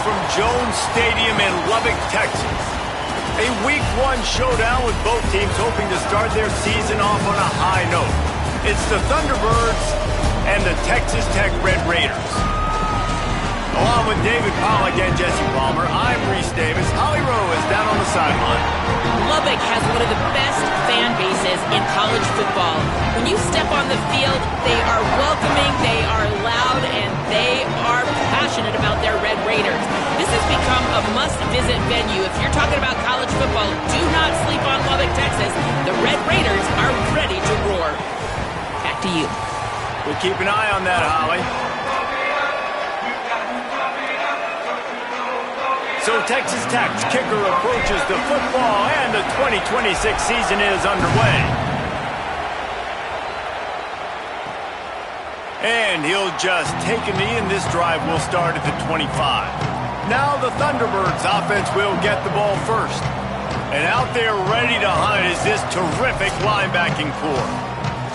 from Jones Stadium in Lubbock, Texas. A Week 1 showdown with both teams hoping to start their season off on a high note. It's the Thunderbirds and the Texas Tech Red Raiders. Along with David Pollack and Jesse Palmer, I'm Reese Davis. Holly Rowe is down on the sideline. Lubbock has one of the best fan bases in college football. When you step on the field, they are welcoming, they are loud, and they are passionate about their Red Raiders. This has become a must-visit venue. If you're talking about college football, do not sleep on Lubbock, Texas. The Red Raiders are ready to roar. Back to you. We'll keep an eye on that, Holly. So Texas Tech's kicker approaches the football, and the 2026 season is underway. And he'll just take a knee, and this drive will start at the 25. Now the Thunderbirds offense will get the ball first. And out there ready to hunt is this terrific linebacking core.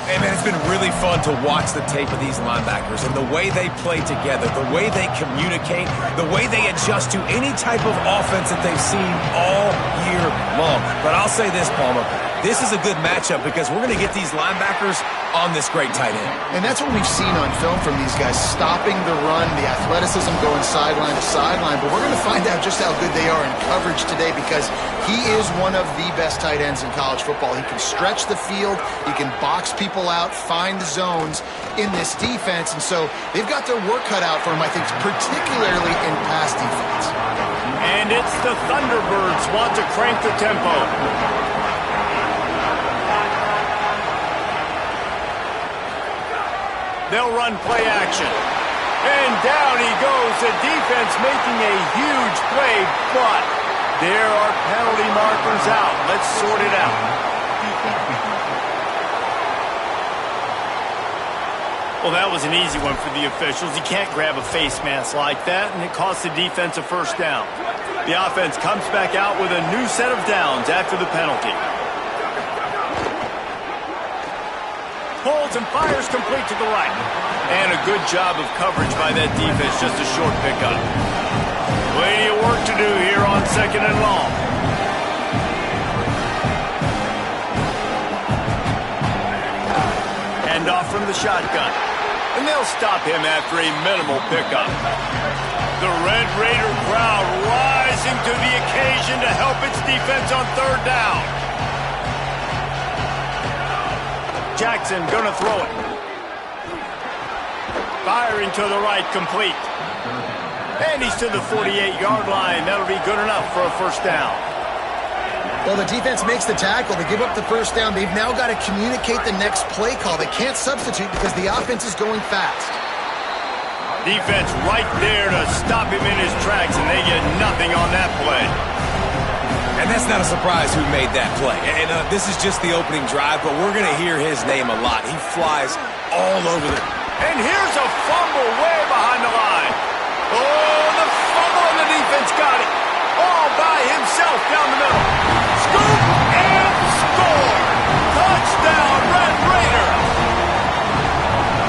Hey, man, it's been really fun to watch the tape of these linebackers and the way they play together, the way they communicate, the way they adjust to any type of offense that they've seen all year long. But I'll say this, Palmer, this is a good matchup because we're going to get these linebackers on this great tight end. And that's what we've seen on film from these guys, stopping the run, the athleticism going sideline to sideline. But we're going to find out just how good they are in coverage today because he is one of the best tight ends in college football. He can stretch the field, he can box people out, find the zones in this defense. And so they've got their work cut out for him, I think, particularly in pass defense. And it's the Thunderbirds want to crank the tempo. They'll run play action. And down he goes. The defense making a huge play, but there are penalty markers out. Let's sort it out. Well, that was an easy one for the officials. You can't grab a face mask like that, and it costs the defense a first down. The offense comes back out with a new set of downs after the penalty. Pulls and fires complete to the right. And a good job of coverage by that defense, just a short pickup. Plenty of work to do here on 2nd and long. Hand off from the shotgun. And they'll stop him after a minimal pickup. The Red Raider crowd rising to the occasion to help its defense on 3rd down. Jackson gonna throw it. Firing to the right, complete. And he's to the 48-yard line. That'll be good enough for a first down. Well, the defense makes the tackle. They give up the first down. They've now got to communicate the next play call. They can't substitute because the offense is going fast. Defense right there to stop him in his tracks, and they get nothing on that play. And that's not a surprise who made that play. And this is just the opening drive, but we're going to hear his name a lot. He flies all over the... And here's a fumble way behind the line. Oh, the fumble, and the defense got it. All by himself down the middle. Scoop and score. Touchdown, Red Raiders.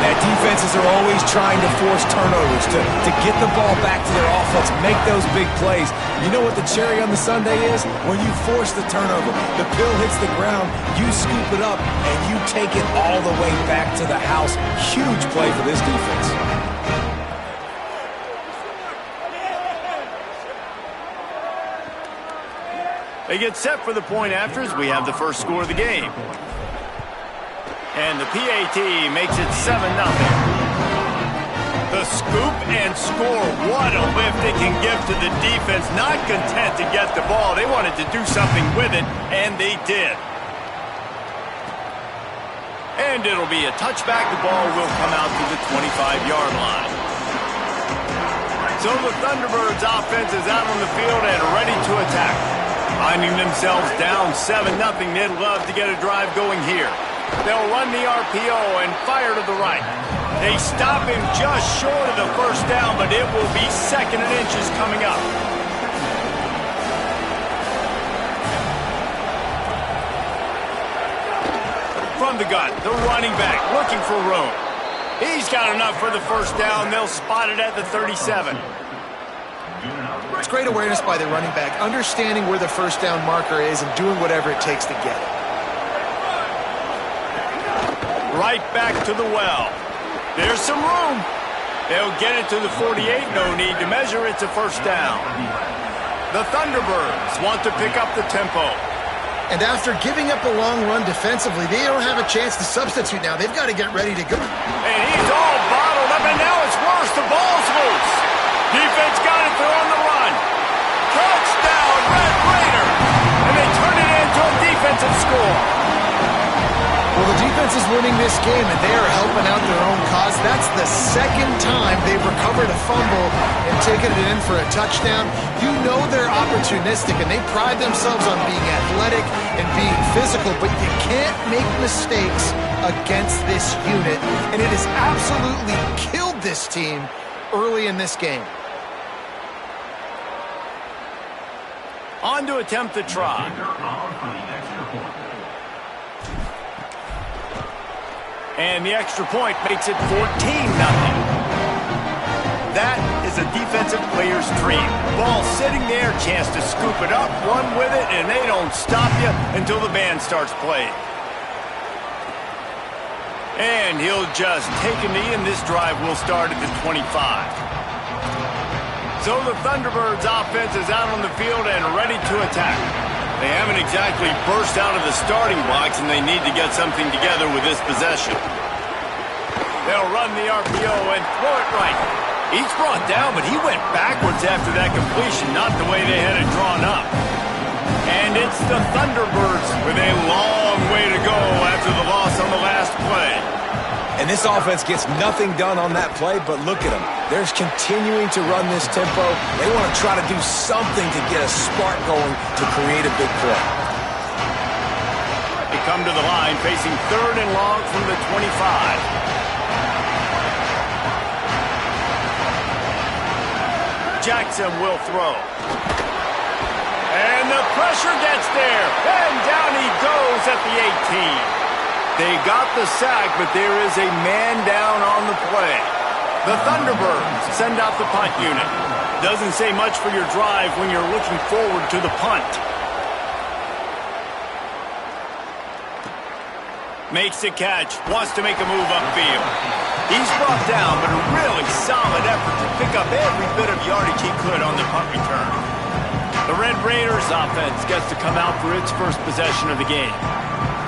That defenses are always trying to force turnovers, to get the ball back to their offense, make those big plays. You know what the cherry on the sundae is? When you force the turnover, the pill hits the ground, you scoop it up, and you take it all the way back to the house. Huge play for this defense. They get set for the point afters. We have the first score of the game. And the PAT makes it 7-0. The scoop and score. What a lift it can give to the defense. Not content to get the ball. They wanted to do something with it, and they did. And it'll be a touchback. The ball will come out to the 25-yard line. So the Thunderbirds offense is out on the field and ready to attack. Finding themselves down 7-0, they'd love to get a drive going here. They'll run the RPO and fire to the right. They stop him just short of the first down, but it will be 2nd and inches coming up. From the gun, the running back looking for room. He's got enough for the first down. They'll spot it at the 37. That's great awareness by the running back, understanding where the first down marker is and doing whatever it takes to get it. Right back to the well. There's some room. They'll get it to the 48. No need to measure. It's a first down. The Thunderbirds want to pick up the tempo. And after giving up a long run defensively, they don't have a chance to substitute now. They've got to get ready to go. And he's all bottled up, and now it's worse. The ball's loose. Defense got it. They're on the run. Touchdown, Red Raider. And they turn it into a defensive score. Well, the defense is winning this game, and they are helping out their own cause. That's the second time they've recovered a fumble and taken it in for a touchdown. You know they're opportunistic, and they pride themselves on being athletic and being physical, but you can't make mistakes against this unit, and it has absolutely killed this team early in this game. On to attempt the try. And the extra point makes it 14-0. That is a defensive player's dream. Ball sitting there, chance to scoop it up, run with it, and they don't stop you until the band starts playing. And he'll just take a knee, and this drive will start at the 25. So the Thunderbirds offense is out on the field and ready to attack. They haven't exactly burst out of the starting blocks, and they need to get something together with this possession. They'll run the RPO and throw it right. He's brought down, but he went backwards after that completion, not the way they had it drawn up. And it's the Thunderbirds with a long way to go after the loss on the last play. And this offense gets nothing done on that play, but look at them. They're continuing to run this tempo. They want to try to do something to get a spark going to create a big play. They come to the line facing 3rd and long from the 25. Jackson will throw. And the pressure gets there. And down he goes at the 18. They got the sack, but there is a man down on the play. The Thunderbirds send out the punt unit. Doesn't say much for your drive when you're looking forward to the punt. Makes the catch, wants to make a move upfield. He's brought down, but a really solid effort to pick up every bit of yardage he could on the punt return. The Red Raiders offense gets to come out for its first possession of the game.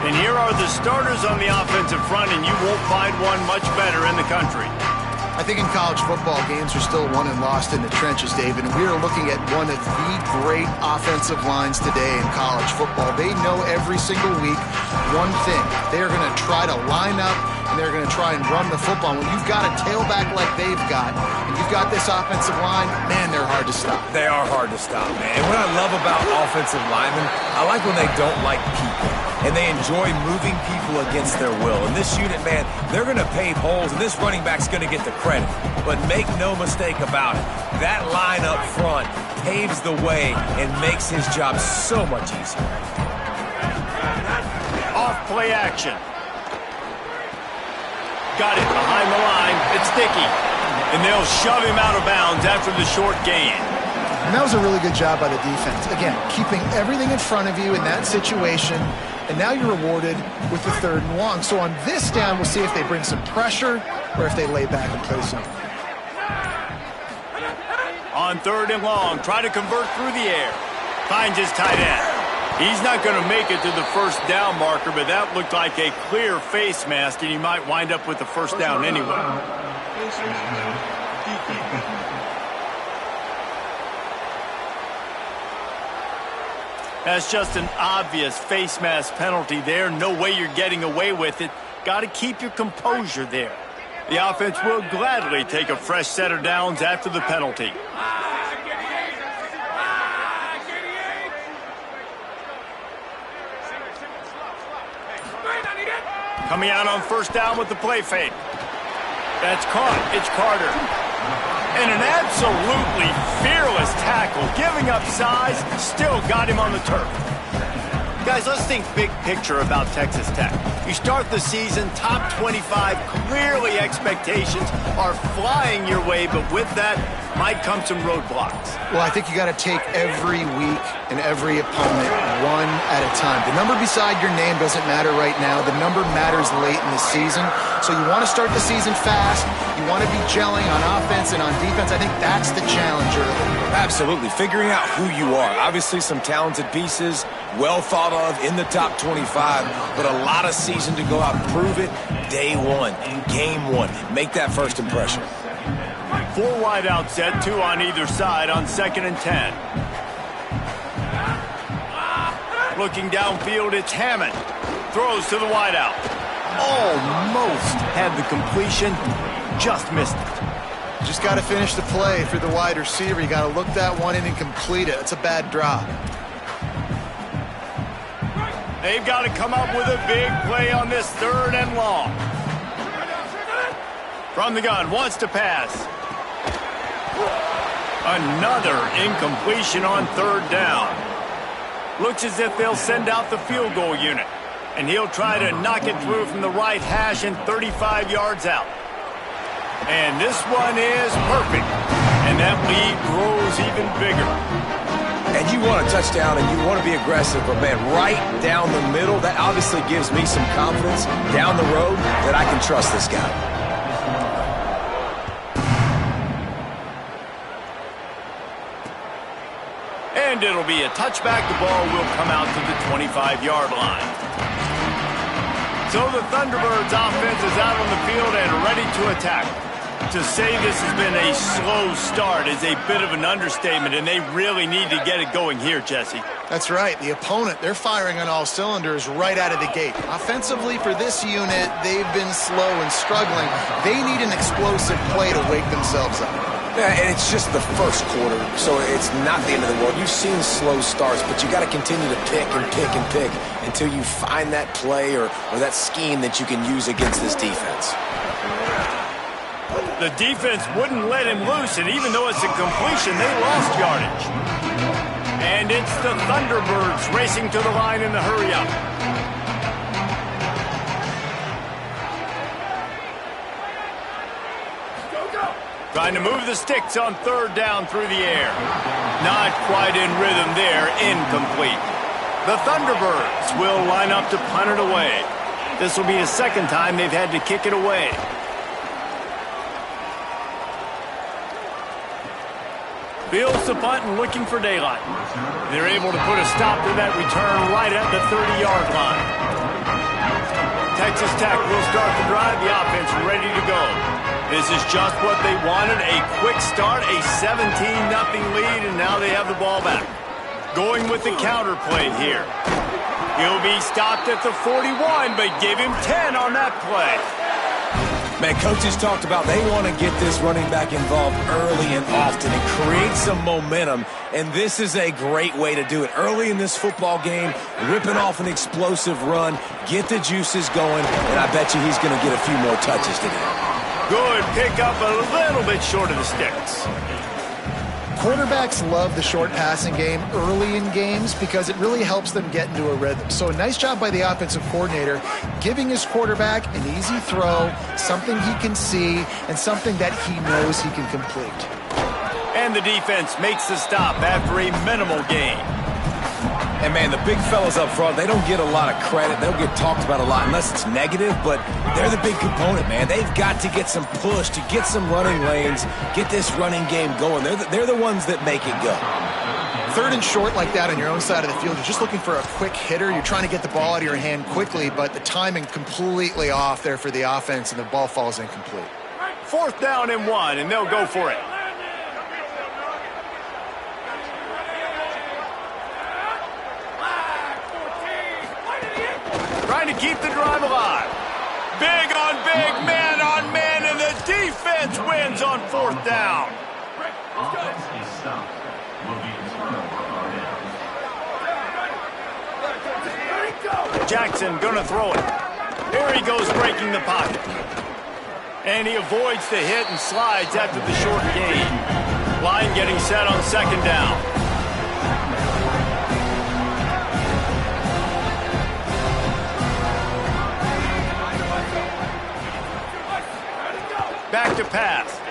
And here are the starters on the offensive front, and you won't find one much better in the country. I think in college football, games are still won and lost in the trenches, David, and we are looking at one of the great offensive lines today in college football. They know every single week one thing. They are going to try to line up, and they're going to try and run the football. When you've got a tailback like they've got, and you've got this offensive line, man, they're hard to stop. They are hard to stop, man. And what I love about offensive linemen, I like when they don't like people. And they enjoy moving people against their will. And this unit, man, they're going to pave holes, and this running back's going to get the credit. But make no mistake about it, that line up front paves the way and makes his job so much easier. Off play action. Got it behind the line. It's Dickey. And they'll shove him out of bounds after the short gain. And that was a really good job by the defense. Again, keeping everything in front of you in that situation. And now you're rewarded with the 3rd and long. So on this down, we'll see if they bring some pressure or if they lay back and play zone. On 3rd and long, try to convert through the air. Finds his tight end. He's not going to make it to the first down marker, but that looked like a clear face mask, and he might wind up with the first down anyway. That's just an obvious face mask penalty there. No way you're getting away with it. Got to keep your composure there. The offense will gladly take a fresh set of downs after the penalty. Coming out on first down with the play fake. That's caught. It's Carter. And an absolutely fearless tackle. Giving up size, still got him on the turf. Guys, let's think big picture about Texas Tech. You start the season, top 25, clearly expectations are flying your way, but with that, might come some roadblocks. Well, I think you got to take every week and every opponent one at a time. The number beside your name doesn't matter right now. The number matters late in the season. So you want to start the season fast. You want to be gelling on offense and on defense. I think that's the challenge early. Absolutely. Figuring out who you are. Obviously some talented pieces, well thought of in the top 25, but a lot of season to go out and prove it. Day one, game one. Make that first impression. 4 wide out set, 2 on either side on 2nd and 10. Looking downfield, it's Hammond. Throws to the wide out. Almost had the completion, just missed it. Just got to finish the play for the wide receiver. You got to look that one in and complete it. It's a bad drop. They've got to come up with a big play on this 3rd and long. From the gun, wants to pass. Another incompletion on 3rd down. Looks as if they'll send out the field goal unit. And he'll try to knock it through from the right hash and 35 yards out. And this one is perfect. And that lead grows even bigger. And you want a touchdown and you want to be aggressive, but man, right down the middle, that obviously gives me some confidence down the road that I can trust this guy. And it'll be a touchback. The ball will come out to the 25-yard line. So the Thunderbirds offense is out on the field and ready to attack. To say this has been a slow start is a bit of an understatement, and they really need to get it going here, Jesse. That's right. The opponent, they're firing on all cylinders right out of the gate. Offensively for this unit, they've been slow and struggling. They need an explosive play to wake themselves up. Yeah, and it's just the first quarter, so it's not the end of the world. You've seen slow starts, but you got to continue to pick and pick and pick until you find that play or that scheme that you can use against this defense. The defense wouldn't let him loose, and even though it's a completion, they lost yardage. And it's the Thunderbirds racing to the line in the hurry-up. Trying to move the sticks on 3rd down through the air. Not quite in rhythm there, incomplete. The Thunderbirds will line up to punt it away. This will be the 2nd time they've had to kick it away. Fields the punt and looking for daylight. They're able to put a stop to that return right at the 30-yard line. Texas Tech will start the drive. The offense ready to go. This is just what they wanted, a quick start, a 17-0 lead, and now they have the ball back. Going with the counter play here. He'll be stopped at the 41, but give him 10 on that play. Man, coaches talked about they want to get this running back involved early and often and create some momentum, and this is a great way to do it. Early in this football game, ripping off an explosive run, get the juices going, and I bet you he's going to get a few more touches today. Good pickup, a little bit short of the sticks. Quarterbacks love the short passing game early in games because it really helps them get into a rhythm. So a nice job by the offensive coordinator giving his quarterback an easy throw, something he can see, and something that he knows he can complete. And the defense makes the stop after a minimal gain. And, man, the big fellas up front, they don't get a lot of credit. They don't get talked about a lot unless it's negative, but they're the big component, man. They've got to get some push, to get some running lanes, get this running game going. They're the ones that make it go. 3rd and short like that on your own side of the field, you're just looking for a quick hitter. You're trying to get the ball out of your hand quickly, but the timing completely off there for the offense, and the ball falls incomplete. 4th down and 1, and they'll go for it. Trying to keep the drive alive. Big on big, man on man, and the defense wins on 4th down. Jackson gonna throw it. Here he goes breaking the pocket. And he avoids the hit and slides after the short gain. Line getting set on 2nd down. Back to pass.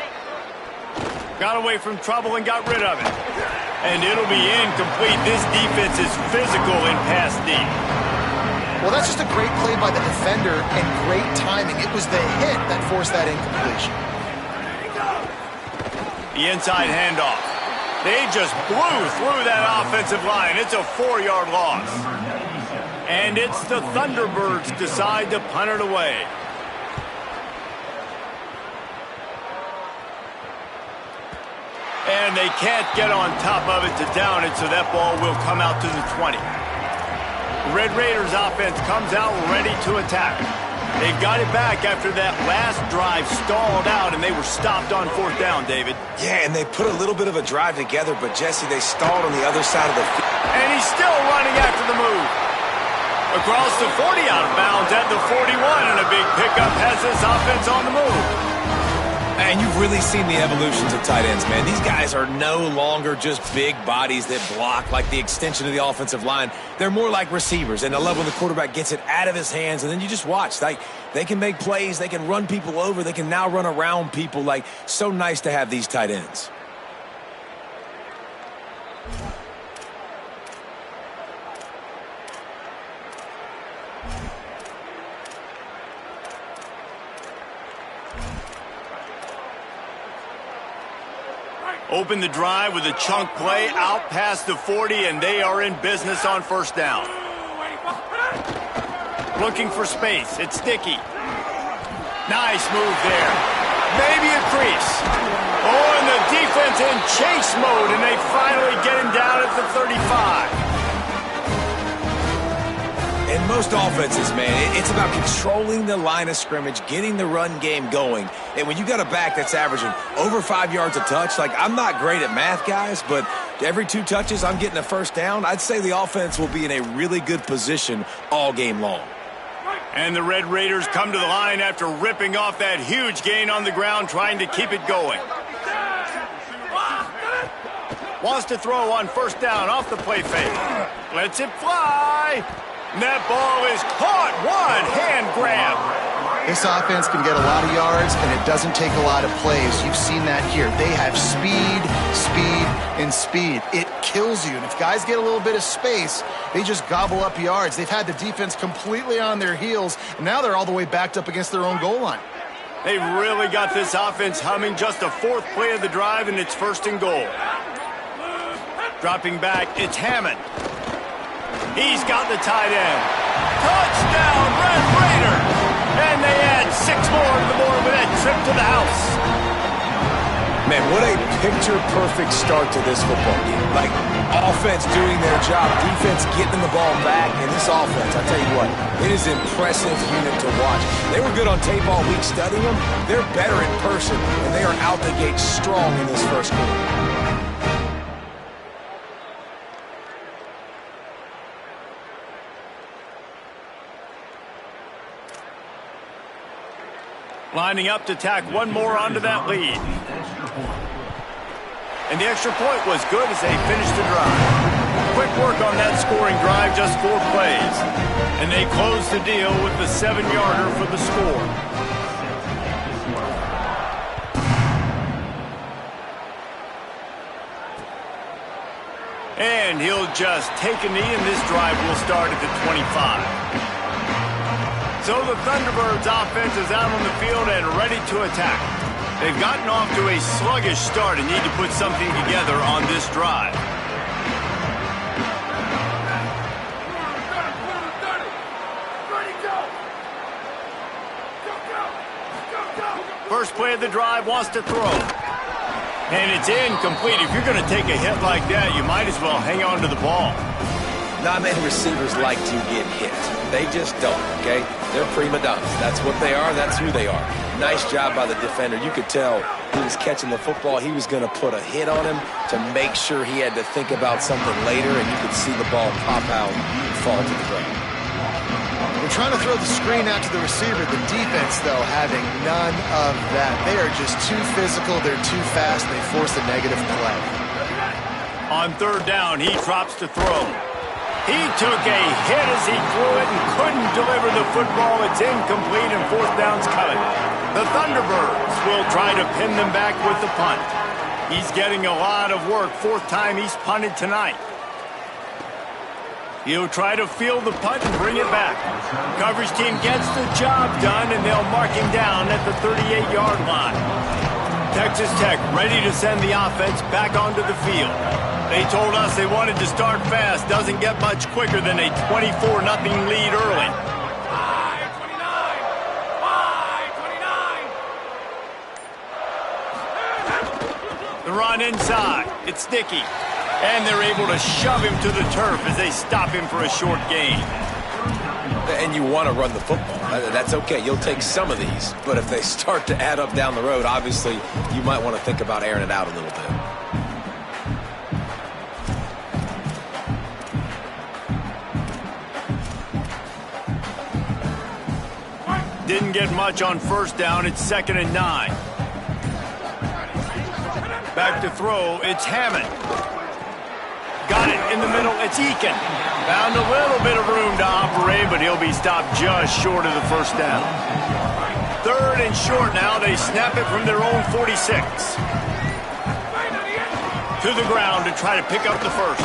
Got away from trouble and got rid of it. And it'll be incomplete. This defense is physical in pass D. Well, that's just a great play by the defender and great timing. It was the hit that forced that incompletion. The inside handoff. They just blew through that offensive line. It's a 4-yard loss. And it's the Thunderbirds decide to punt it away. And they can't get on top of it to down it, so that ball will come out to the 20. Red Raiders offense comes out ready to attack. They got it back after that last drive stalled out, and they were stopped on 4th down, David. Yeah, and they put a little bit of a drive together, but, Jesse, they stalled on the other side of the field. And he's still running after the move. Across the 40, out of bounds at the 41, and a big pickup has this offense on the move. And you've really seen the evolutions of tight ends, man. These guys are no longer just big bodies that block like the extension of the offensive line. They're more like receivers, and I love when the quarterback gets it out of his hands, and then you just watch. Like, they can make plays, they can run people over, they can now run around people. Like, so nice to have these tight ends. Open the drive with a chunk play out past the 40, and they are in business on 1st down. Looking for space. It's Sticky. Nice move there. Maybe a crease. Oh, and the defense in chase mode, and they finally get him down at the 35. In most offenses, man, it's about controlling the line of scrimmage, getting the run game going. And when you got a back that's averaging over 5 yards a touch, like, I'm not great at math, guys, but every 2 touches I'm getting a 1st down, I'd say the offense will be in a really good position all game long. And the Red Raiders come to the line after ripping off that huge gain on the ground, trying to keep it going. Wants to throw on 1st down off the play fake. Lets it fly. And that ball is caught. One hand grab. This offense can get a lot of yards, and it doesn't take a lot of plays. You've seen that here. They have speed, and speed. It kills you. And if guys get a little bit of space, they just gobble up yards. They've had the defense completely on their heels, and now they're all the way backed up against their own goal line. They've really got this offense humming. Just a 4th play of the drive, and it's 1st and goal. Dropping back, it's Hammond. He's got the tight end. Touchdown, Red Raider! And they add 6 more to the board with that trip to the house. Man, what a picture-perfect start to this football game. Like, offense doing their job, defense getting the ball back, and this offense, I tell you what, it is an impressive unit to watch. They were good on tape all week studying them. They're better in person, and they are out the gate strong in this 1st quarter. Lining up to tack one more onto that lead. And the extra point was good as they finished the drive. Quick work on that scoring drive, just 4 plays. And they close the deal with the 7-yarder for the score. And he'll just take a knee, and this drive will start at the 25. So the Thunderbirds offense is out on the field and ready to attack. They've gotten off to a sluggish start and need to put something together on this drive. First play of the drive, wants to throw. And it's incomplete. If you're going to take a hit like that, you might as well hang on to the ball. Not many receivers like to get hit. They just don't, okay? They're prima donnas. That's what they are. That's who they are. Nice job by the defender. You could tell he was catching the football. He was going to put a hit on him to make sure he had to think about something later, and you could see the ball pop out and fall to the ground. They're trying to throw the screen out to the receiver. The defense, though, having none of that. They are just too physical. They're too fast. They force a negative play. On 3rd down, he drops to throw. He took a hit as he threw it and couldn't deliver the football. It's incomplete, and 4th down's coming. The Thunderbirds will try to pin them back with the punt. He's getting a lot of work. Fourth time he's punted tonight. He'll try to field the punt and bring it back. Coverage team gets the job done, and they'll mark him down at the 38-yard line. Texas Tech ready to send the offense back onto the field. They told us they wanted to start fast. Doesn't get much quicker than a 24-0 lead early. The run inside. It's sticky. And they're able to shove him to the turf as they stop him for a short gain. And you want to run the football. That's okay. You'll take some of these. But if they start to add up down the road, obviously, you might want to think about airing it out a little bit. Didn't get much on first down. It's 2nd and 9. Back to throw. It's Hammond. Got it in the middle. It's Eakin. Found a little bit of room to operate, but he'll be stopped just short of the first down. 3rd and short now. They snap it from their own 46. To the ground to try to pick up the first.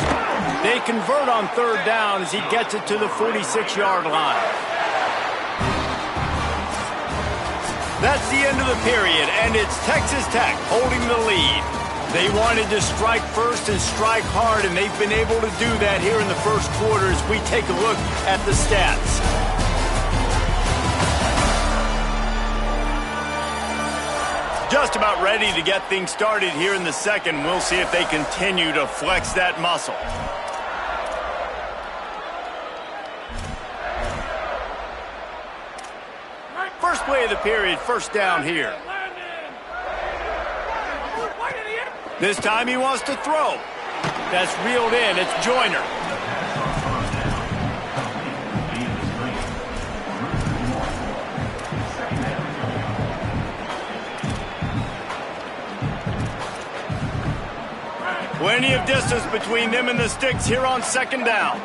They convert on 3rd down as he gets it to the 46-yard line. That's the end of the period, and it's Texas Tech holding the lead. They wanted to strike first and strike hard, and they've been able to do that here in the first quarter as we take a look at the stats. Just about ready to get things started here in the second. We'll see if they continue to flex that muscle. First play of the period, first down here. This time he wants to throw. That's reeled in. It's Joyner. Plenty of distance between them and the sticks here on 2nd down.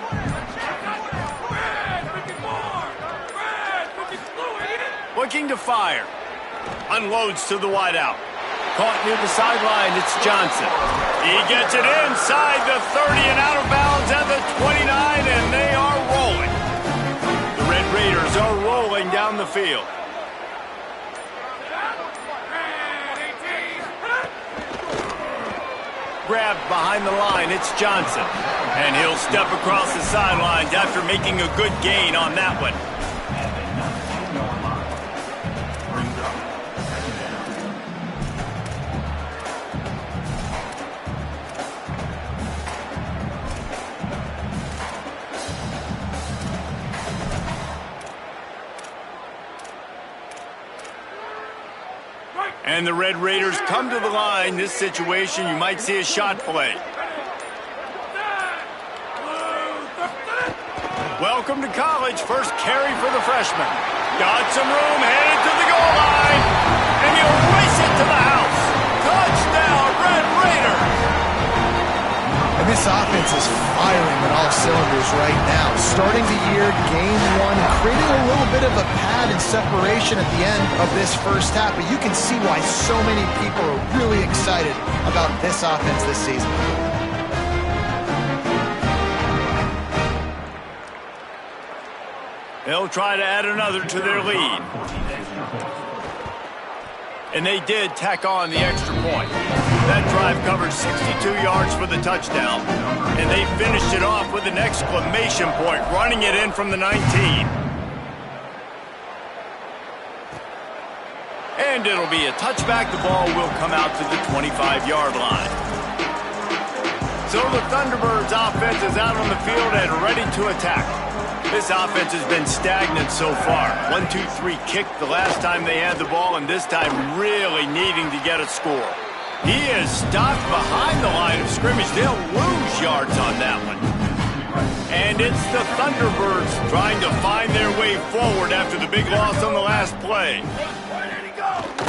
Looking to fire. Unloads to the wideout. Caught near the sideline, it's Johnson. He gets it inside the 30 and out of bounds at the 29, and they are rolling. The Red Raiders are rolling down the field. Grabbed behind the line, it's Johnson. And he'll step across the sidelines after making a good gain on that one. And the Red Raiders come to the line. This situation, you might see a shot play. Welcome to college. First carry for the freshman. Got some room, headed to the goal line. And he'll race it to the house. Touchdown, Red Raiders. And this offense is firing on all cylinders right now. Starting the year, game one, creating a little bit of a pad and separation at the end of this first half. But you can see why so many people are really excited about this offense this season. They'll try to add another to their lead. And they did tack on the extra point. That drive covered 62 yards for the touchdown. And they finished it off with an exclamation point, running it in from the 19. And it'll be a touchback. The ball will come out to the 25-yard line. So the Thunderbirds offense is out on the field and ready to attack. This offense has been stagnant so far. 1-2-3 kick the last time they had the ball, and this time really needing to get a score. He is stopped behind the line of scrimmage. They'll lose yards on that one. And it's the Thunderbirds trying to find their way forward after the big loss on the last play.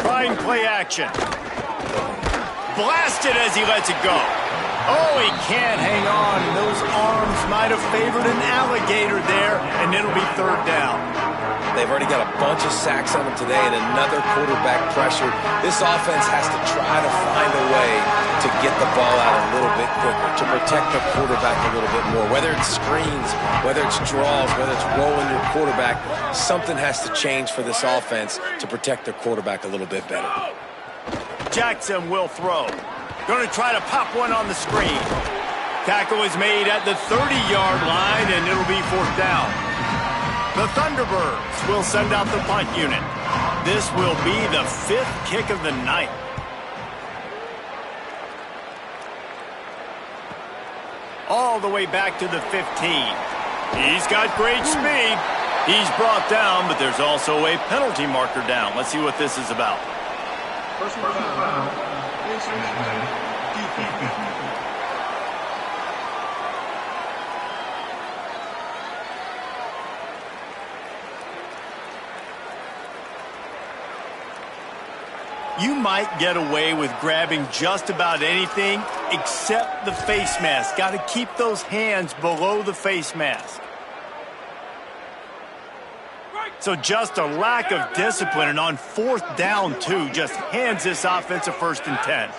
Trying play action. Blasted as he lets it go. Oh, he can't hang on. Those arms might have favored an alligator there, and it'll be 3rd down. They've already got a bunch of sacks on them today and another quarterback pressure. This offense has to try to find a way to get the ball out a little bit quicker, to protect the quarterback a little bit more. Whether it's screens, whether it's draws, whether it's rolling your quarterback, something has to change for this offense to protect their quarterback a little bit better. Jackson will throw. Going to try to pop one on the screen. Tackle is made at the 30-yard line, and it'll be 4th down. The Thunderbirds will send out the punt unit. This will be the 5th kick of the night. All the way back to the 15. He's got great speed. He's brought down, but there's also a penalty marker down. Let's see what this is about. Personal foul. You might get away with grabbing just about anything except the face mask. Got to keep those hands below the face mask. So just a lack of discipline, and on 4th down, too, just hands this offense a 1st and 10.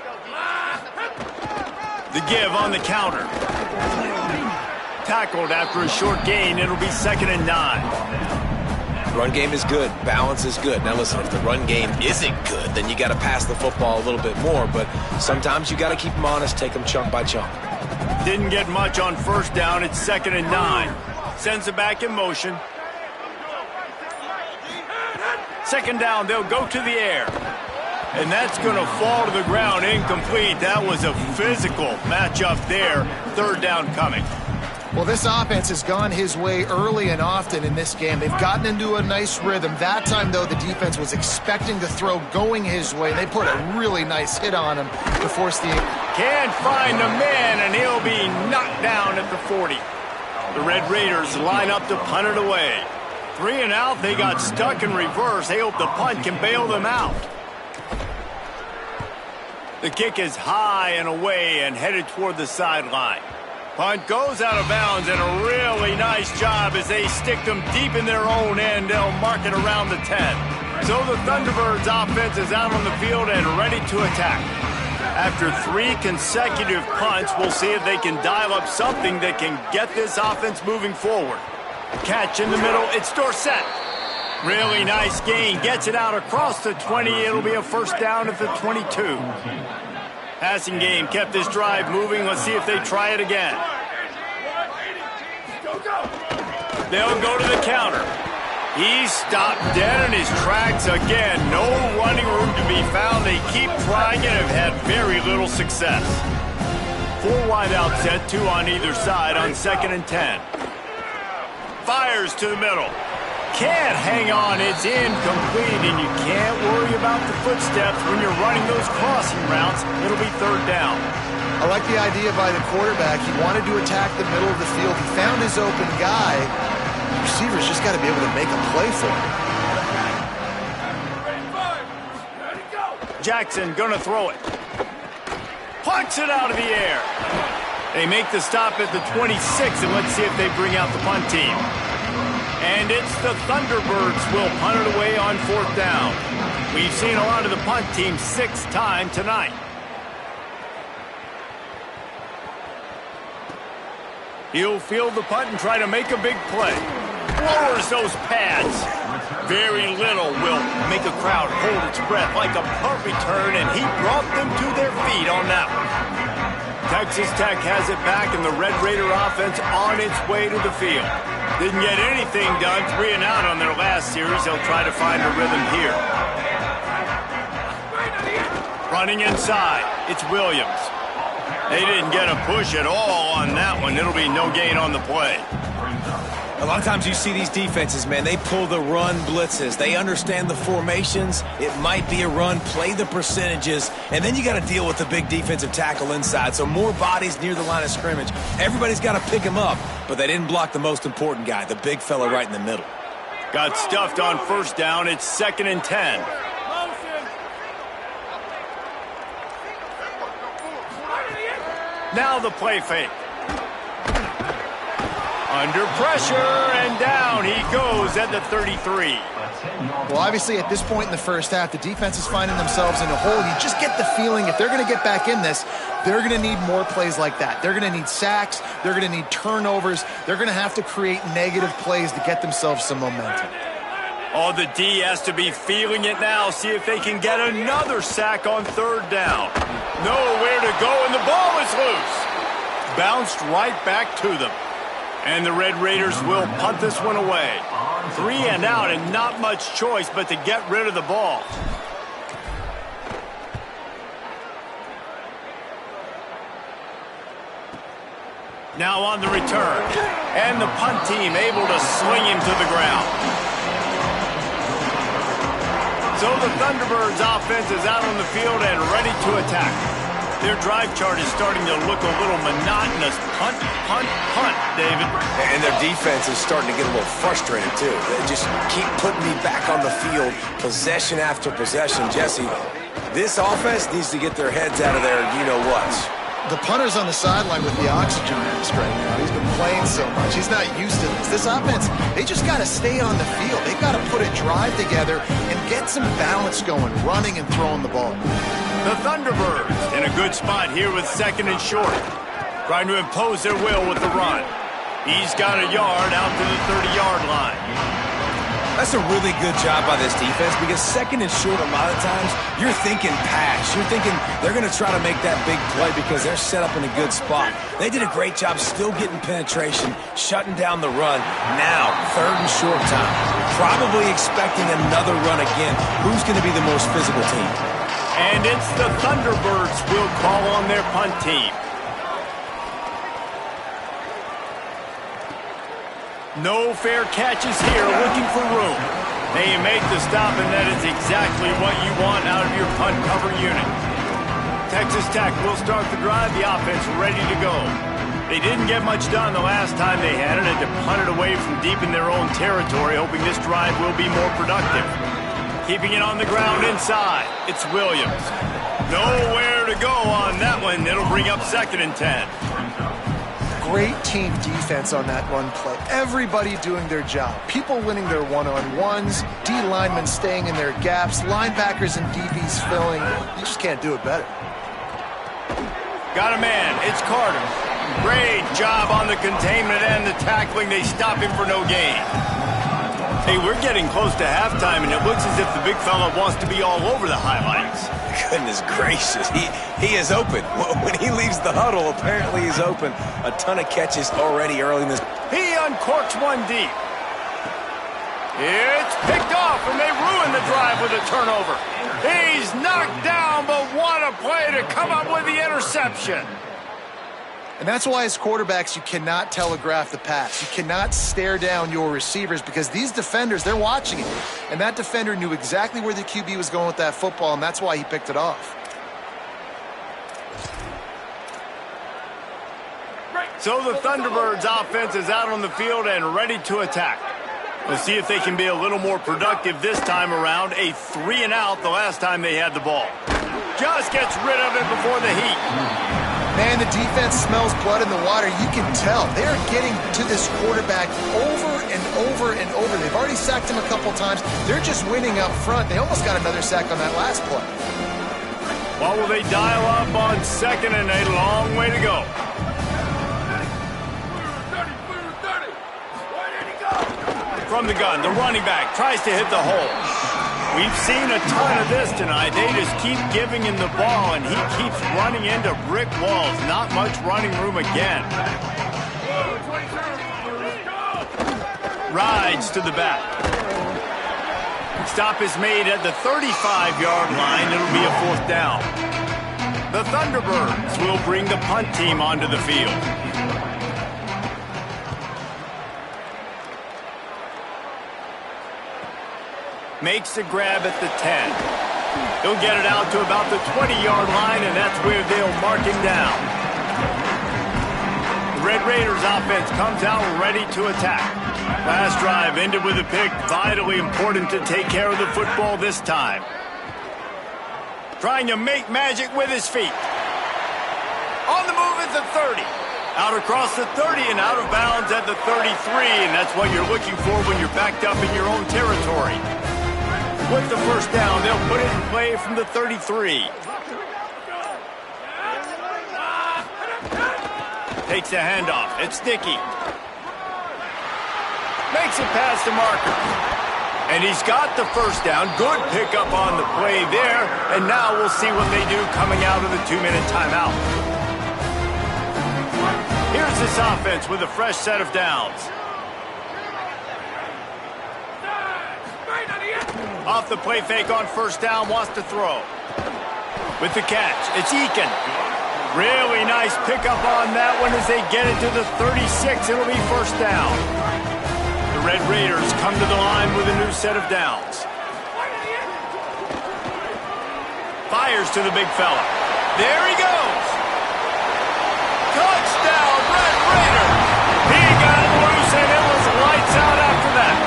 The give on the counter. Tackled after a short gain. It'll be 2nd and 9. Run game is good. Balance is good. Now listen, if the run game isn't good, then you got to pass the football a little bit more. But sometimes you got to keep them honest, take them chunk by chunk. Didn't get much on 1st down. It's 2nd and 9. Sends it back in motion. 2nd down, they'll go to the air. And that's going to fall to the ground, incomplete. That was a physical matchup there. 3rd down coming. Well, this offense has gone his way early and often in this game. They've gotten into a nice rhythm. That time, though, the defense was expecting the throw going his way. They put a really nice hit on him to force the... Can't find the man, and he'll be knocked down at the 40. The Red Raiders line up to punt it away. 3 and out, they got stuck in reverse. They hope the punt can bail them out. The kick is high and away and headed toward the sideline. Punt goes out of bounds, and a really nice job as they stick them deep in their own end. They'll mark it around the 10. So the Thunderbirds offense is out on the field and ready to attack. After 3 consecutive punts, we'll see if they can dial up something that can get this offense moving forward. Catch in the middle, it's Dorsett. Really nice gain, gets it out across the 20. It'll be a 1st down at the 22. Passing game kept this drive moving. Let's see if they try it again. They'll go to the counter. He's stopped dead in his tracks again. No running room to be found. They keep trying and have had very little success. 4 wide out set, 2 on either side on 2nd and 10. Fires to the middle. Can't hang on, it's incomplete, and you can't worry about the footsteps when you're running those crossing routes. It'll be 3rd down. I like the idea by the quarterback. He wanted to attack the middle of the field. He found his open guy. The receiver's just got to be able to make a play for him. Jackson gonna throw it. Punts it out of the air. They make the stop at the 26, and let's see if they bring out the punt team. And it's the Thunderbirds will punt it away on 4th down. We've seen a lot of the punt team 6 times tonight. He'll field the punt and try to make a big play. Lowers those pads. Very little will make a crowd hold its breath like a punt return, and he brought them to their feet on that one. Texas Tech has it back, and the Red Raider offense on its way to the field. Didn't get anything done, 3 and out on their last series. They'll try to find a rhythm here. Running inside, it's Williams. They didn't get a push at all on that one. It'll be no gain on the play. A lot of times you see these defenses, man, they pull the run blitzes. They understand the formations. It might be a run, play the percentages, and then you got to deal with the big defensive tackle inside. So more bodies near the line of scrimmage. Everybody's got to pick him up, but they didn't block the most important guy, the big fella right in the middle. Got stuffed on 1st down. It's 2nd and 10. Now the play fake. Under pressure, and down he goes at the 33. Well, obviously, at this point in the first half, the defense is finding themselves in a hole. You just get the feeling if they're going to get back in this, they're going to need more plays like that. They're going to need sacks. They're going to need turnovers. They're going to have to create negative plays to get themselves some momentum. Oh, the D has to be feeling it now. See if they can get another sack on third down. Nowhere to go, and the ball is loose. Bounced right back to them. And the Red Raiders will punt this one away. 3 and out, and not much choice but to get rid of the ball. Now on the return. And the punt team able to swing him to the ground. So the Thunderbirds offense is out on the field and ready to attack. Their drive chart is starting to look a little monotonous. Punt, punt, punt, David. And their defense is starting to get a little frustrated, too. They just keep putting me back on the field, possession after possession. Jesse, this offense needs to get their heads out of their you-know-whats. The punter's on the sideline with the oxygen mask right now. He's been playing so much. He's not used to this. This offense, they just got to stay on the field. They've got to put a drive together and get some balance going, running and throwing the ball. The Thunderbirds in a good spot here with 2nd and short. Trying to impose their will with the run. He's got a yard out to the 30-yard line. That's a really good job by this defense because 2nd and short a lot of times, you're thinking pass. You're thinking they're going to try to make that big play because they're set up in a good spot. They did a great job still getting penetration, shutting down the run. Now, 3rd and short time. Probably expecting another run again. Who's going to be the most physical team? And it's the Thunderbirds will call on their punt team. No fair catches here, looking for room. They make the stop, and that is exactly what you want out of your punt cover unit. Texas Tech will start the drive, the offense ready to go. They didn't get much done the last time they had it, and to punt it away from deep in their own territory, hoping this drive will be more productive. Keeping it on the ground inside, it's Williams. Nowhere to go on that one. It'll bring up 2nd and 10. Great team defense on that run play. Everybody doing their job. People winning their one-on-ones, D linemen staying in their gaps, linebackers and DBs filling. You just can't do it better. Got a man. It's Carter. Great job on the containment and the tackling. They stop him for no gain. Hey, we're getting close to halftime, and it looks as if the big fella wants to be all over the highlights. Goodness gracious, he is open. When he leaves the huddle, apparently he's open. A ton of catches already early in this. He uncorks one deep. It's picked off, and they ruin the drive with a turnover. He's knocked down, but what a play to come up with the interception. And that's why as quarterbacks, you cannot telegraph the pass. You cannot stare down your receivers because these defenders, they're watching it. And that defender knew exactly where the QB was going with that football, and that's why he picked it off. So the Thunderbirds offense is out on the field and ready to attack. We'll see if they can be a little more productive this time around. A 3 and out the last time they had the ball. Just gets rid of it before the heat. Man, the defense smells blood in the water. You can tell. They're getting to this quarterback over and over and over. They've already sacked him a couple times. They're just winning up front. They almost got another sack on that last play. What will they dial up on 2nd and a long way to go? From the gun, the running back tries to hit the hole. We've seen a ton of this tonight. They just keep giving him the ball, and he keeps running into brick walls. Not much running room again. Rides to the back. Stop is made at the 35-yard line. It'll be a 4th down. The Thunderbirds will bring the punt team onto the field. Makes the grab at the 10. He'll get it out to about the 20-yard line, and that's where they'll mark him down. The Red Raiders offense comes out ready to attack. Last drive ended with a pick. Vitally important to take care of the football this time. Trying to make magic with his feet. On the move at the 30. Out across the 30 and out of bounds at the 33, and that's what you're looking for when you're backed up in your own territory. With the first down, they'll put it in play from the 33. Takes the handoff. It's Dickey. Makes it past the marker. And he's got the first down. Good pickup on the play there. And now we'll see what they do coming out of the 2-minute timeout. Here's this offense with a fresh set of downs. Off the play fake on first down, wants to throw. With the catch, it's Eakin. Really nice pickup on that one as they get it to the 36. It'll be first down. The Red Raiders come to the line with a new set of downs. Fires to the big fella. There he goes. Touchdown, Red Raiders. He got loose and it was lights out after that.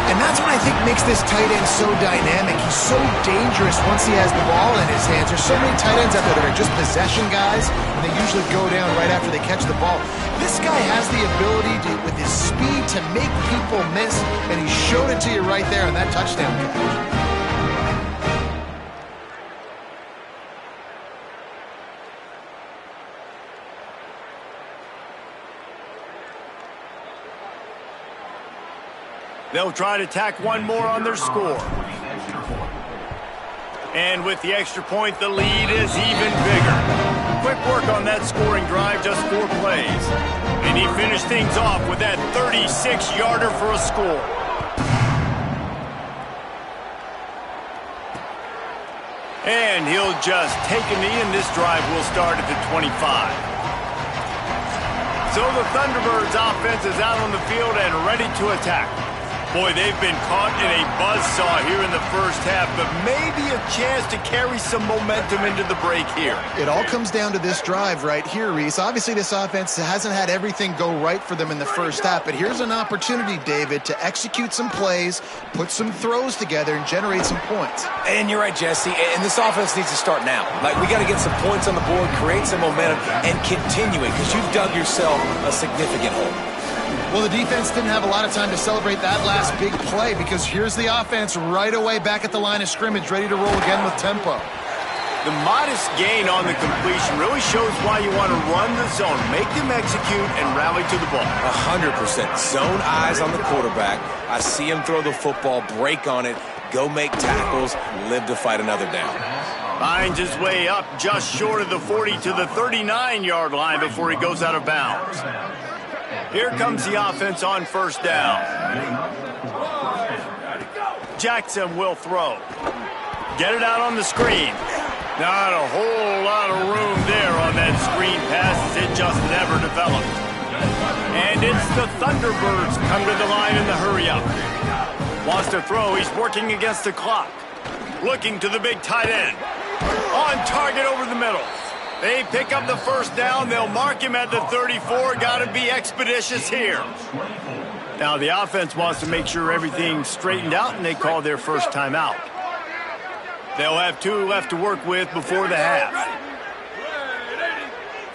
And that's what I think makes this tight end so dynamic. He's so dangerous once he has the ball in his hands. There's so many tight ends out there that are just possession guys, and they usually go down right after they catch the ball. This guy has the ability to, with his speed, to make people miss, and he showed it to you right there on that touchdown catch. They'll try to tack one more on their score. And with the extra point, the lead is even bigger. Quick work on that scoring drive, just 4 plays. And he finished things off with that 36-yarder for a score. And he'll just take a knee, and this drive will start at the 25. So the Thunderbirds offense is out on the field and ready to attack. Boy, they've been caught in a buzzsaw here in the first half, but maybe a chance to carry some momentum into the break here. It all comes down to this drive right here, Reese. Obviously, this offense hasn't had everything go right for them in the first half, but here's an opportunity, David, to execute some plays, put some throws together, and generate some points. And you're right, Jesse, and this offense needs to start now. Like, we got to get some points on the board, create some momentum, and continue it, because you've dug yourself a significant hole. Well, the defense didn't have a lot of time to celebrate that last big play because here's the offense right away back at the line of scrimmage, ready to roll again with tempo. The modest gain on the completion really shows why you want to run the zone, make them execute, and rally to the ball. 100%. Zone eyes on the quarterback. I see him throw the football, break on it, go make tackles, live to fight another down. Finds his way up just short of the 40 to the 39-yard line before he goes out of bounds. Here comes the offense on first down. Jackson will throw. Get it out on the screen. Not a whole lot of room there on that screen pass as it just never developed. And it's the Thunderbirds come to the line in the hurry-up. Wants to throw. He's working against the clock. Looking to the big tight end. On target over the middle. They pick up the first down. They'll mark him at the 34. Got to be expeditious here. Now the offense wants to make sure everything's straightened out, and they call their first timeout. They'll have 2 left to work with before the half.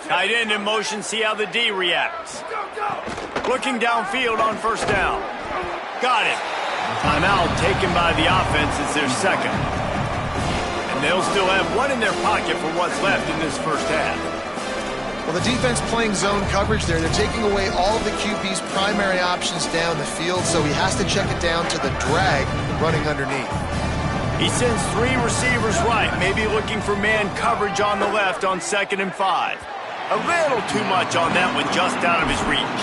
Tight end in motion. See how the D reacts. Looking downfield on first down. Got it. Timeout taken by the offense. It's their second. They'll still have 1 in their pocket for what's left in this first half. Well, the defense playing zone coverage there. They're taking away all of the QB's primary options down the field, so he has to check it down to the drag running underneath. He sends 3 receivers right, maybe looking for man coverage on the left on 2nd and 5. A little too much on that one, just out of his reach.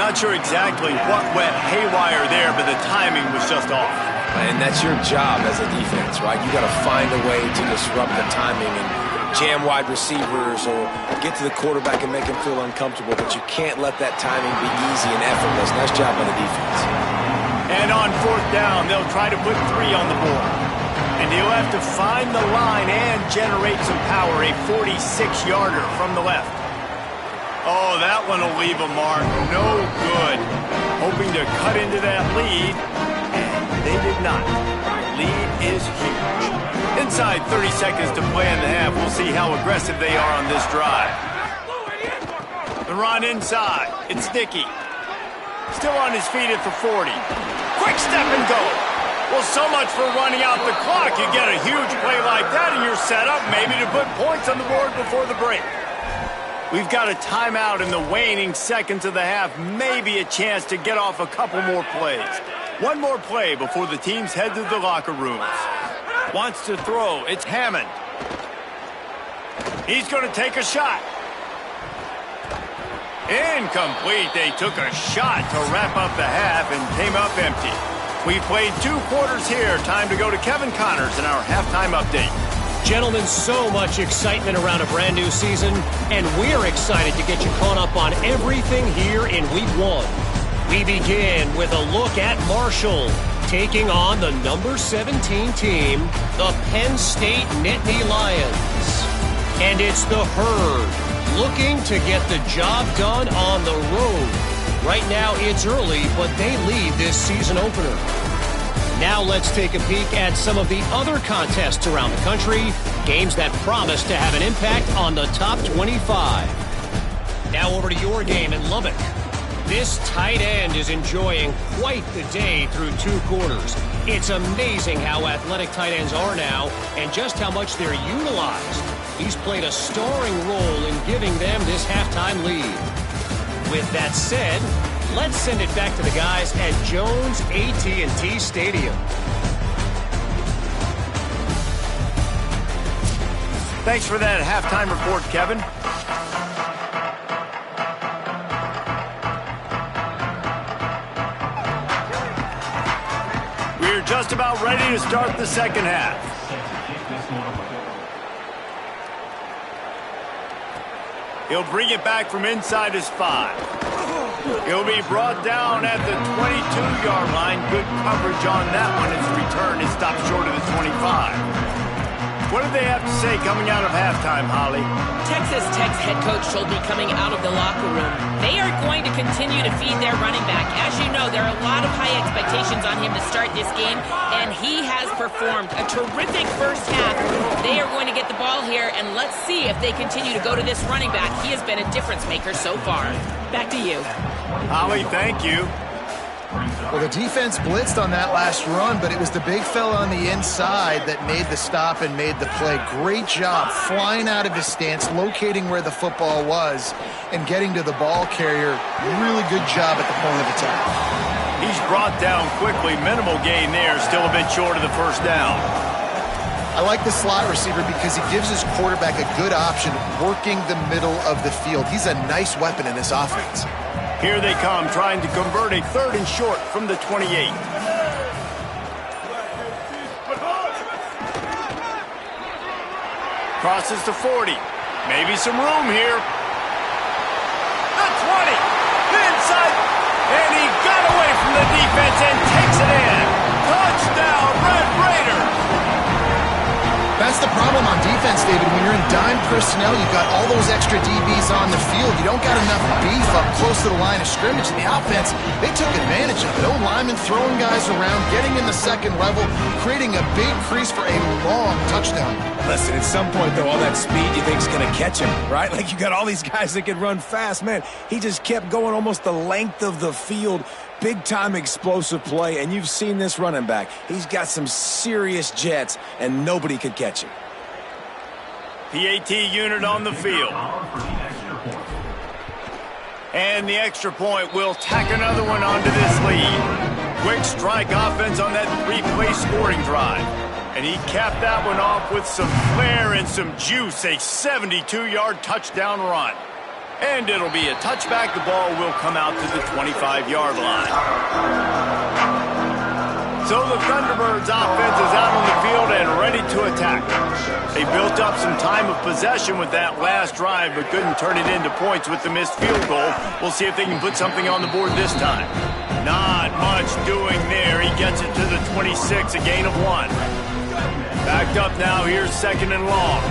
Not sure exactly what went haywire there, but the timing was just off. And that's your job as a defense, right? You got to find a way to disrupt the timing and jam wide receivers or get to the quarterback and make him feel uncomfortable, but you can't let that timing be easy and effortless. Nice job by the defense. And on 4th down, they'll try to put 3 on the board. And he'll have to find the line and generate some power, a 46-yarder from the left. Oh, that one will leave a mark. No good. Hoping to cut into that lead. They did not. Lead is huge. Inside 30 seconds to play in the half. We'll see how aggressive they are on this drive. The run inside. It's Dickey. Still on his feet at the 40. Quick step and go. Well, so much for running out the clock. You get a huge play like that, and you're set up maybe to put points on the board before the break. We've got a timeout in the waning seconds of the half. Maybe a chance to get off a couple more plays. One more play before the teams head to the locker rooms. Wants to throw. It's Hammond. He's going to take a shot. Incomplete. They took a shot to wrap up the half and came up empty. We played 2 quarters here. Time to go to Kevin Connors in our halftime update. Gentlemen, so much excitement around a brand new season, and we're excited to get you caught up on everything here in Week 1. We begin with a look at Marshall taking on the number 17 team, the Penn State Nittany Lions. And it's the Herd looking to get the job done on the road. Right now it's early, but they lead this season opener. Now let's take a peek at some of the other contests around the country, games that promise to have an impact on the top 25. Now over to your game in Lubbock. This tight end is enjoying quite the day through 2 quarters. It's amazing how athletic tight ends are now and just how much they're utilized. He's played a starring role in giving them this halftime lead. With that said, let's send it back to the guys at Jones AT&T Stadium. Thanks for that halftime report, Kevin. We're just about ready to start the second half. He'll bring it back from inside his 5. He'll be brought down at the 22-yard line. Good coverage on that one. His return is stopped short of the 25. What do they have to say coming out of halftime, Holly? Texas Tech's head coach told me coming out of the locker room, they are going to continue to feed their running back. As you know, there are a lot of high expectations on him to start this game, and he has performed a terrific first half. They are going to get the ball here, and let's see if they continue to go to this running back. He has been a difference maker so far. Back to you. Holly, thank you. Well, the defense blitzed on that last run, but it was the big fella on the inside that made the stop and made the play. Great job flying out of his stance, locating where the football was, and getting to the ball carrier. Really good job at the point of attack. He's brought down quickly. Minimal gain there. Still a bit short of the first down. I like the slot receiver because he gives his quarterback a good option working the middle of the field. He's a nice weapon in this offense. Here they come, trying to convert a 3rd and short from the 28. Crosses to 40. Maybe some room here. The 20. The inside. And he got away from the defense and takes it in. Touchdown, Red Raiders. That's the problem on defense, David. When you're in dime personnel, you've got all those extra DBs on the field. You don't got enough beef up close to the line of scrimmage. In the offense, they took advantage of it. No linemen throwing guys around, getting in the second level, creating a big crease for a long touchdown. Listen, at some point, though, all that speed you think is going to catch him, right? Like, you got all these guys that can run fast. Man, he just kept going almost the length of the field. Big-time explosive play, and you've seen this running back. He's got some serious jets, and nobody could catch him. PAT unit on the field. And the extra point will tack another one onto this lead. Quick strike offense on that 3-play scoring drive. And he capped that one off with some flair and some juice, a 72-yard touchdown run. And it'll be a touchback. The ball will come out to the 25-yard line. So the Thunderbirds offense is out on the field and ready to attack. They built up some time of possession with that last drive, but couldn't turn it into points with the missed field goal. We'll see if they can put something on the board this time. Not much doing there. He gets it to the 26, a gain of 1. Backed up now. Here's 2nd and long.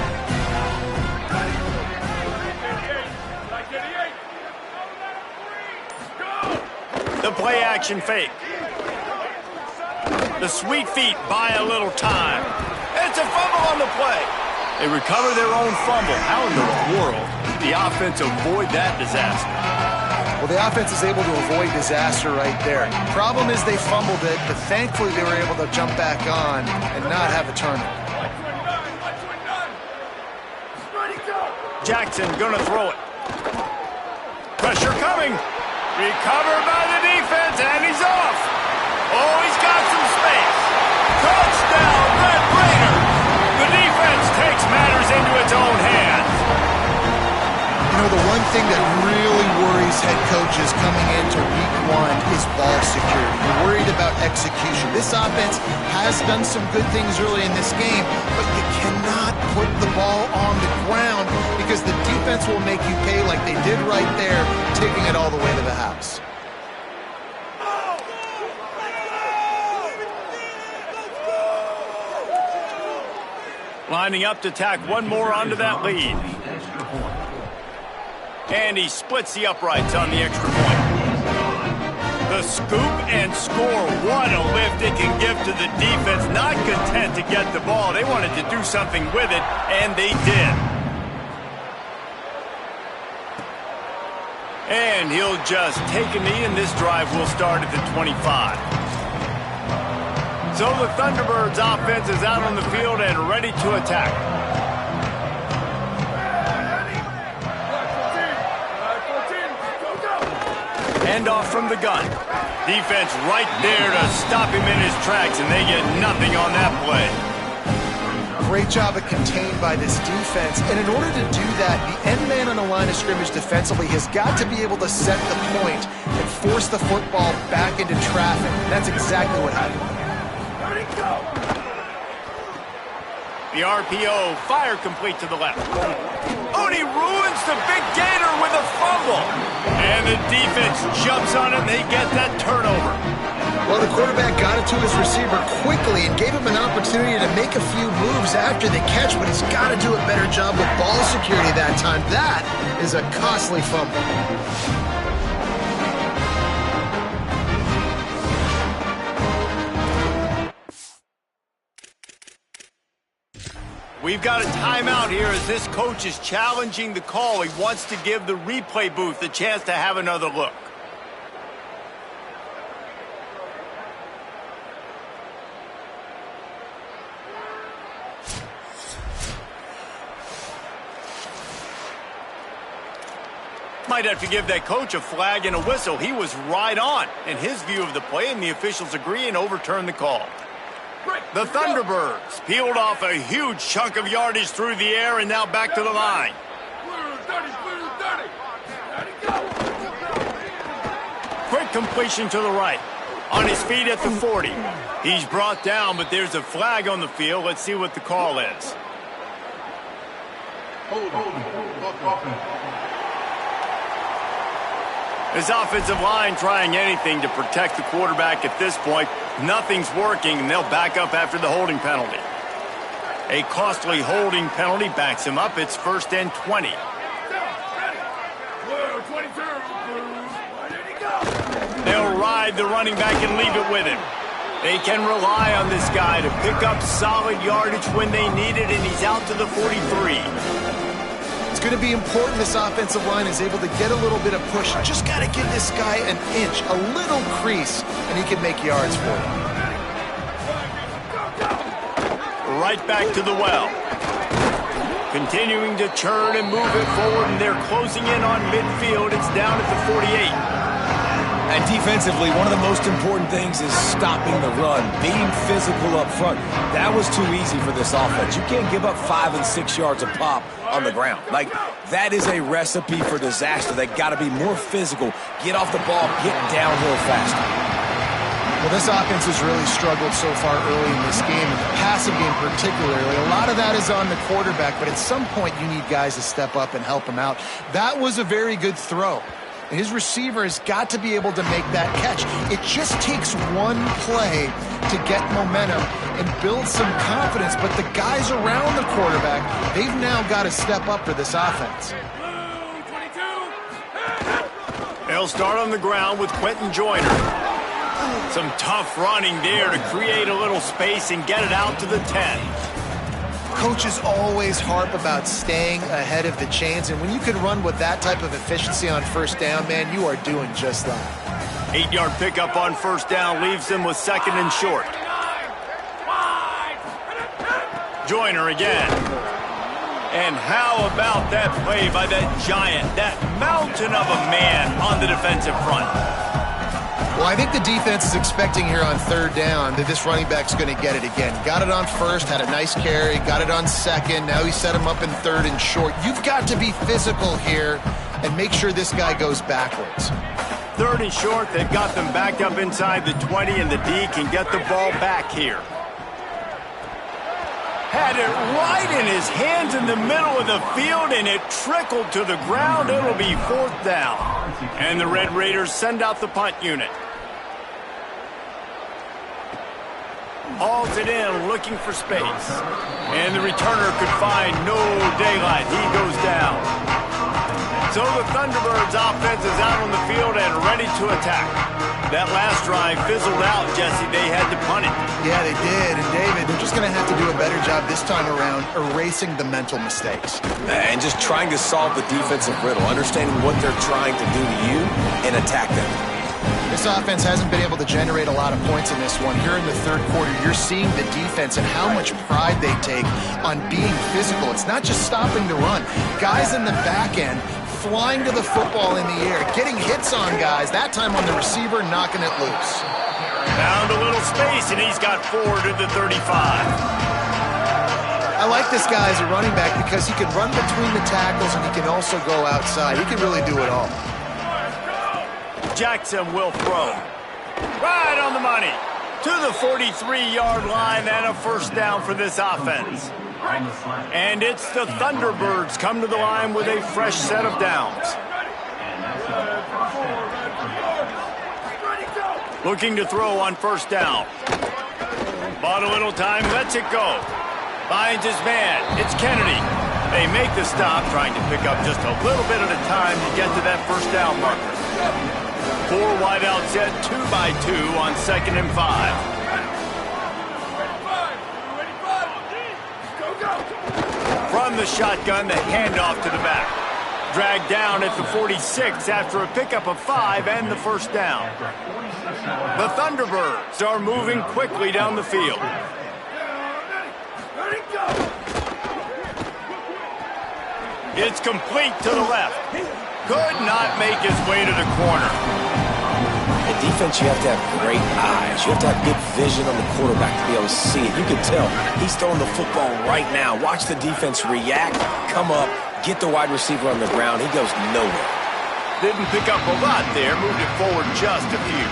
The play action fake. The sweet feet buy a little time. It's a fumble on the play. They recover their own fumble. How in the world the offense avoid that disaster? Well, the offense is able to avoid disaster right there. Problem is they fumbled it, but thankfully they were able to jump back on and not have a turnover. Jackson gonna throw it. Pressure coming. Recovered by the defense, and he's off. Oh, he's got some space. Touchdown, Red Raiders. The defense takes matters into its own hands. You know, the one thing that really worries head coaches coming into week one is ball security. You're worried about execution. This offense has done some good things early in this game, but you cannot put the ball on the ground because the defense will make you pay like they did right there, taking it all the way to the house. Lining up to tack one more onto that lead. And he splits the uprights on the extra point. The scoop and score. What a lift it can give to the defense. Not content to get the ball. They wanted to do something with it, and they did. And he'll just take a knee, and this drive will start at the 25. So the Thunderbirds offense is out on the field and ready to attack. Hand off from the gun. Defense right there to stop him in his tracks, and they get nothing on that play. Great job of contained by this defense. And in order to do that, the end man on the line of scrimmage defensively has got to be able to set the point and force the football back into traffic. And that's exactly what happened. The RPO, fire complete to the left. Oh, and he ruins the big gator with a fumble. And the defense jumps on it, and they get that turnover. Well, the quarterback got it to his receiver quickly and gave him an opportunity to make a few moves after the catch, but he's got to do a better job with ball security that time. That is a costly fumble. We've got a timeout here as this coach is challenging the call. He wants to give the replay booth a chance to have another look. Might have to give that coach a flag and a whistle. He was right on in his view of the play, and the officials agree and overturn the call. The Thunderbirds peeled off a huge chunk of yardage through the air and now back to the line. Quick completion to the right. On his feet at the 40. He's brought down, but there's a flag on the field. Let's see what the call is. This offensive line trying anything to protect the quarterback at this point. Nothing's working, and they'll back up after the holding penalty. A costly holding penalty backs him up. It's 1st and 20. They'll ride the running back and leave it with him. They can rely on this guy to pick up solid yardage when they need it, and he's out to the 43. It's going to be important this offensive line is able to get a little bit of push. Just got to give this guy an inch, a little crease, and he can make yards for you. Right back to the well. Continuing to churn and move it forward, and they're closing in on midfield. It's down at the 48. And defensively, one of the most important things is stopping the run, being physical up front. That was too easy for this offense. You can't give up 5 and 6 yards a pop on the ground. Like, that is a recipe for disaster. They got to be more physical, get off the ball, get downhill faster. Well, this offense has really struggled so far early in this game, and the passing game particularly. A lot of that is on the quarterback, but at some point you need guys to step up and help him out. That was a very good throw. His receiver has got to be able to make that catch. It just takes one play to get momentum and build some confidence, but the guys around the quarterback, they've now got to step up for this offense. They'll start on the ground with Quentin Joyner. Some tough running there to create a little space and get it out to the 10. Coaches always harp about staying ahead of the chains, and when you can run with that type of efficiency on first down, man, you are doing just that. 8-yard pickup on first down leaves them with 2nd and short. Joyner again. And how about that play by that giant, that mountain of a man on the defensive front? Well, I think the defense is expecting here on 3rd down that this running back's going to get it again. Got it on 1st, had a nice carry, got it on 2nd. Now he set him up in 3rd and short. You've got to be physical here and make sure this guy goes backwards. 3rd and short, they've got them backed up inside the 20, and the D can get the ball back here. Had it right in his hands in the middle of the field, and it trickled to the ground. It'll be 4th down. And the Red Raiders send out the punt unit. Hauls it in, looking for space. And the returner could find no daylight. He goes down. So the Thunderbirds offense is out on the field and ready to attack. That last drive fizzled out, Jesse. They had to punt it. Yeah, they did. And David, they're just going to have to do a better job this time around erasing the mental mistakes. And just trying to solve the defensive riddle, understanding what they're trying to do to you and attack them. This offense hasn't been able to generate a lot of points in this one. Here in the 3rd quarter, you're seeing the defense and how much pride they take on being physical. It's not just stopping the run. Guys in the back end flying to the football in the air, getting hits on guys, that time on the receiver, knocking it loose. Found a little space, and he's got 4 to the 35. I like this guy as a running back because he can run between the tackles and he can also go outside. He can really do it all. Jackson will throw. Right on the money. To the 43-yard line and a 1st down for this offense. And it's the Thunderbirds come to the line with a fresh set of downs. Looking to throw on 1st down. Bought a little time, lets it go. Finds his man. It's Kennedy. They make the stop, trying to pick up just a little bit at a time to get to that 1st down marker. 4 wide out set, 2 by 2 on 2nd and 5. From the shotgun, the handoff to the back. Dragged down at the 46 after a pickup of 5 and the 1st down. The Thunderbirds are moving quickly down the field. It's complete to the left. Could not make his way to the corner. In defense, you have to have great eyes. You have to have good vision on the quarterback to be able to see it. You can tell he's throwing the football right now. Watch the defense react, come up, get the wide receiver on the ground. He goes nowhere. Didn't pick up a lot there. Moved it forward just a few.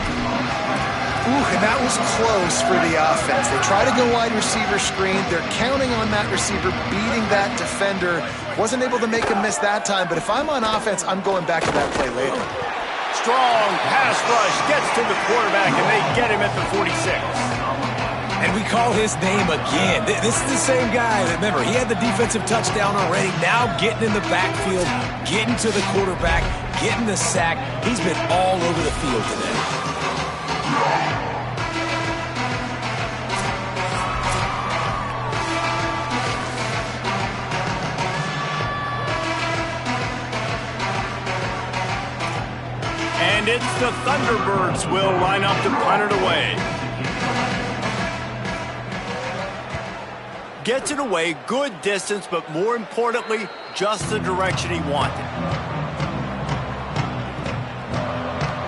Ooh, and that was close for the offense. They try to go wide receiver screen. They're counting on that receiver beating that defender. Wasn't able to make him miss that time, but if I'm on offense, I'm going back to that play later. Strong pass rush gets to the quarterback, and they get him at the 46. And we call his name again. This is the same guy. Remember, he had the defensive touchdown already. Now getting in the backfield, getting to the quarterback, getting the sack. He's been all over the field today. And it's the Thunderbirds will line up to punt it away. Gets it away, good distance, but more importantly, just the direction he wanted.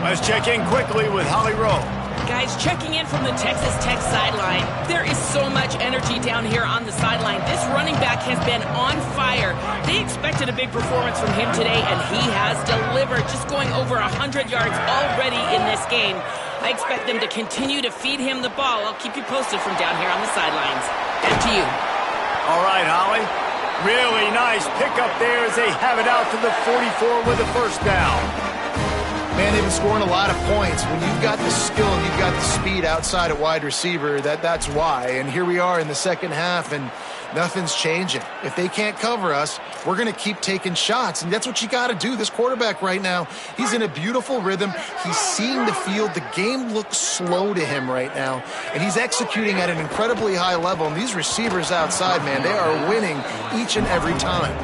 Let's check in quickly with Holly Rowe. Guys, checking in from the Texas Tech sideline. There is so much energy down here on the sideline. This running back has been on fire. They expected a big performance from him today, and he has delivered, just going over 100 yards already in this game. I expect them to continue to feed him the ball. I'll keep you posted from down here on the sidelines. Back to you. All right, Holly. Really nice pickup there as they have it out to the 44 with the 1st down. Man, they've been scoring a lot of points. When you've got the skill and you've got the speed outside at wide receiver, that's why. And here we are in the second half, and Nothing's changing. If they can't cover us, we're going to keep taking shots, and that's what you got to do. This quarterback right now, he's in a beautiful rhythm. He's seeing the field. The game looks slow to him right now, and he's executing at an incredibly high level. And these receivers outside, man, they are winning each and every time.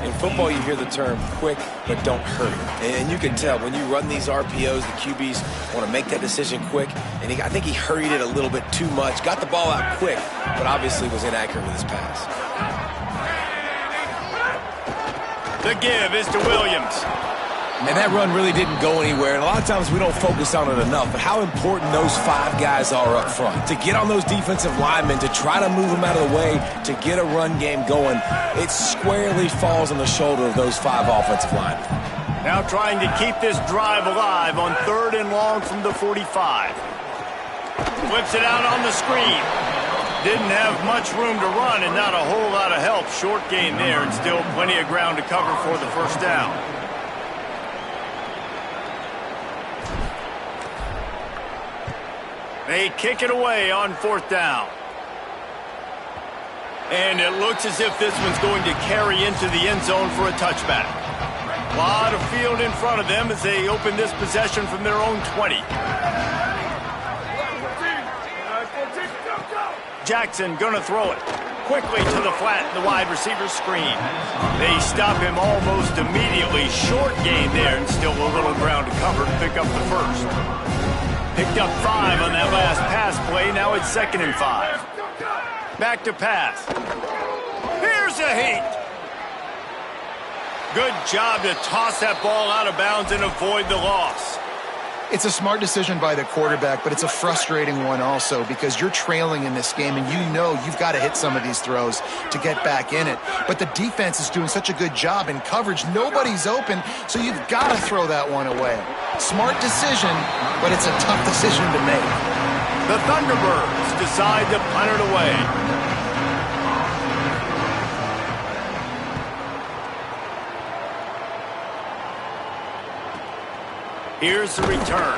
In football, you hear the term quick, but don't hurry. And you can tell when you run these RPOs, the QBs want to make that decision quick. And I think he hurried it a little bit too much. Got the ball out quick, but obviously was inaccurate with his pass. The give is to Williams. And that run really didn't go anywhere. And a lot of times we don't focus on it enough. But how important those 5 guys are up front. To get on those defensive linemen, to try to move them out of the way, to get a run game going, it squarely falls on the shoulder of those 5 offensive linemen. Now trying to keep this drive alive on 3rd and long from the 45. Flips it out on the screen. Didn't have much room to run and not a whole lot of help. Short gain there and still plenty of ground to cover for the first down. They kick it away on 4th down. And it looks as if this one's going to carry into the end zone for a touchback. A lot of field in front of them as they open this possession from their own 20. Jackson gonna throw it quickly to the flat in the wide receiver screen. They stop him almost immediately. Short gain there and still a little ground to cover to pick up the first. Picked up 5 on that last pass play. Now it's 2nd and 5. Back to pass. Here's a heat. Good job to toss that ball out of bounds and avoid the loss. It's a smart decision by the quarterback, but it's a frustrating one also because you're trailing in this game and you know you've got to hit some of these throws to get back in it. But the defense is doing such a good job in coverage. Nobody's open, so you've got to throw that one away. Smart decision, but it's a tough decision to make. The Thunderbirds decide to punt it away. Here's the return.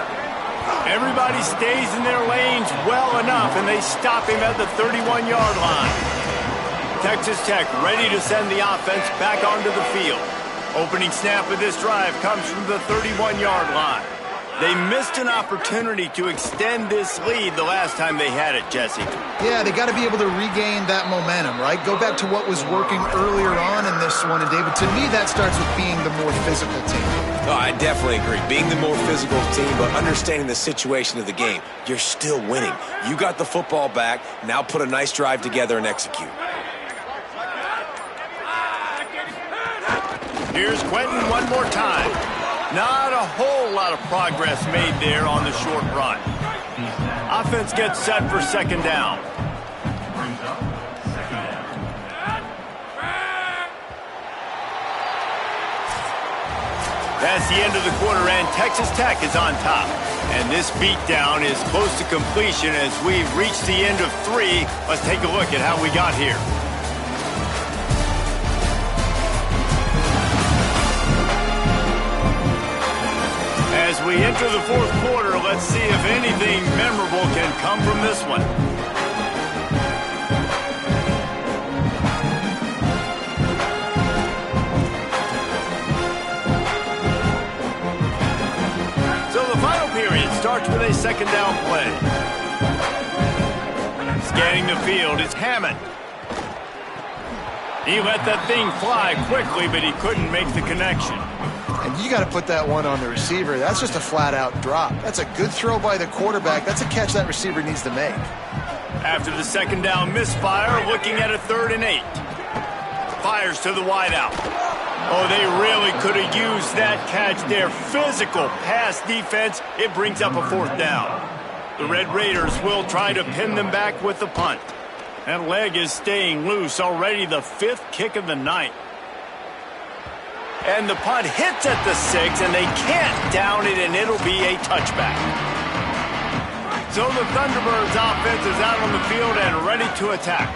Everybody stays in their lanes well enough, and they stop him at the 31-yard line. Texas Tech ready to send the offense back onto the field. Opening snap of this drive comes from the 31-yard line. They missed an opportunity to extend this lead the last time they had it, Jesse. Yeah, they got to be able to regain that momentum, right? Go back to what was working earlier on in this one. And, David, to me, that starts with being the more physical team. Oh, I definitely agree. Being the more physical team, but understanding the situation of the game. You're still winning. You got the football back. Now put a nice drive together and execute. Here's Quentin one more time. Not a whole lot of progress made there on the short run. Offense gets set for 2nd down. That's the end of the quarter, and Texas Tech is on top. And this beatdown is close to completion as we've reached the end of 3. Let's take a look at how we got here. As we enter the 4th quarter, let's see if anything memorable can come from this one. So the final period starts with a 2nd down play. Scanning the field is Hammond. He let that thing fly quickly, but he couldn't make the connection. And you got to put that one on the receiver. That's just a flat-out drop. That's a good throw by the quarterback. That's a catch that receiver needs to make. After the 2nd down misfire, looking at a 3rd and 8. Fires to the wideout. Oh, they really could have used that catch there. Physical pass defense. It brings up a 4th down. The Red Raiders will try to pin them back with the punt. That leg is staying loose. Already the 5th kick of the night. And the punt hits at the 6, and they can't down it, and it'll be a touchback. So the Thunderbirds offense is out on the field and ready to attack.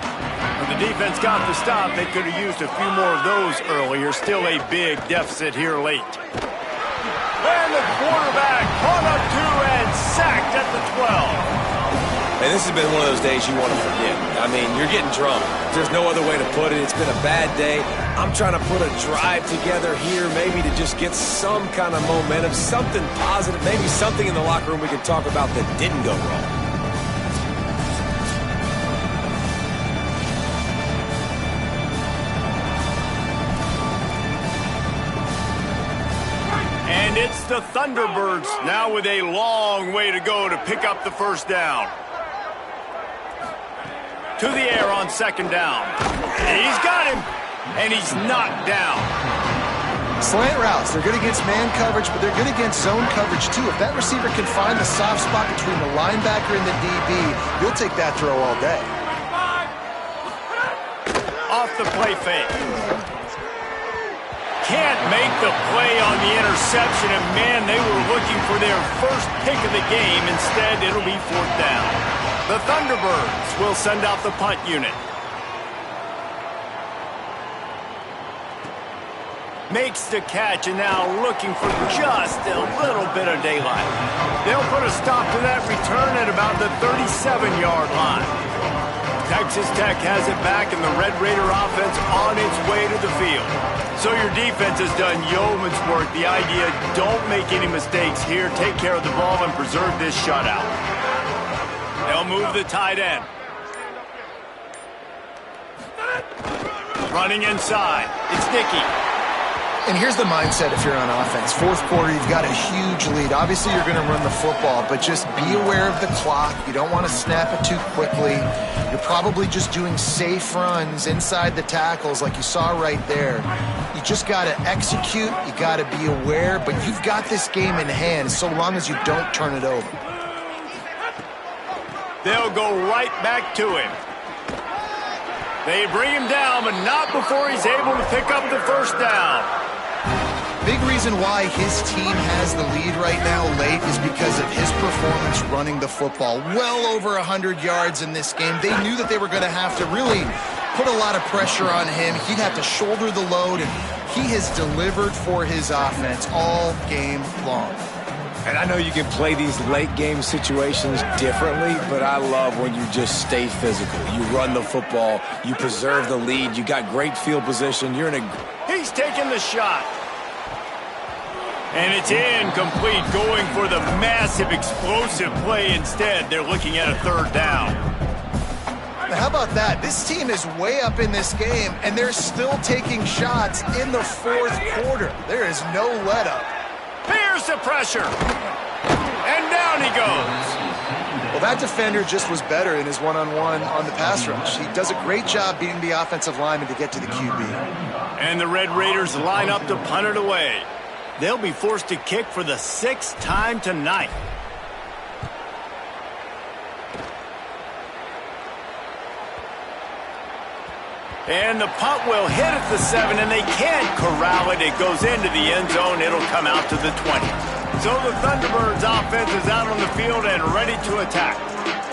When the defense got the stop, they could have used a few more of those earlier. Still a big deficit here late. And the quarterback caught up to and sacked at the 12. And this has been one of those days you want to forget. I mean, you're getting drunk. There's no other way to put it. It's been a bad day. I'm trying to put a drive together here, maybe to just get some kind of momentum, something positive, maybe something in the locker room we can talk about that didn't go wrong. And it's the Thunderbirds now with a long way to go to pick up the first down. To the air on second down. He's got him, and he's knocked down. Slant routes, they're good against man coverage, but they're good against zone coverage too. If that receiver can find the soft spot between the linebacker and the DB, you'll take that throw all day. Off the play fake. Can't make the play on the interception, and man, they were looking for their first pick of the game. Instead, it'll be fourth down. The Thunderbirds will send out the punt unit. Makes the catch, and now looking for just a little bit of daylight. They'll put a stop to that return at about the 37-yard line. Texas Tech has it back, and the Red Raider offense on its way to the field. So your defense has done yeoman's work. The idea, don't make any mistakes here. Take care of the ball and preserve this shutout. They'll move the tight end. Running inside. It's Dickey. And here's the mindset if you're on offense. Fourth quarter, you've got a huge lead. Obviously, you're going to run the football, but just be aware of the clock. You don't want to snap it too quickly. You're probably just doing safe runs inside the tackles like you saw right there. You just got to execute. You got to be aware, but you've got this game in hand so long as you don't turn it over. They'll go right back to him. They bring him down, but not before he's able to pick up the first down. Big reason why his team has the lead right now late is because of his performance running the football. Well over 100 yards in this game. They knew that they were going to have to really put a lot of pressure on him. He'd have to shoulder the load, and he has delivered for his offense all game long. And I know you can play these late game situations differently, but I love when you just stay physical. You run the football, you preserve the lead, you got great field position, you're in a... He's taking the shot. And it's incomplete, going for the massive explosive play instead. They're looking at a third down. Now, how about that? This team is way up in this game, and they're still taking shots in the fourth quarter. There is no let-up. Here's the pressure. And down he goes. Well, that defender just was better in his one-on-one on the pass rush. He does a great job beating the offensive lineman to get to the QB. And the Red Raiders line up to punt it away. They'll be forced to kick for the 6th time tonight. And the punt will hit at the 7, and they can't corral it. It goes into the end zone. It'll come out to the 20. So the Thunderbirds offense is out on the field and ready to attack.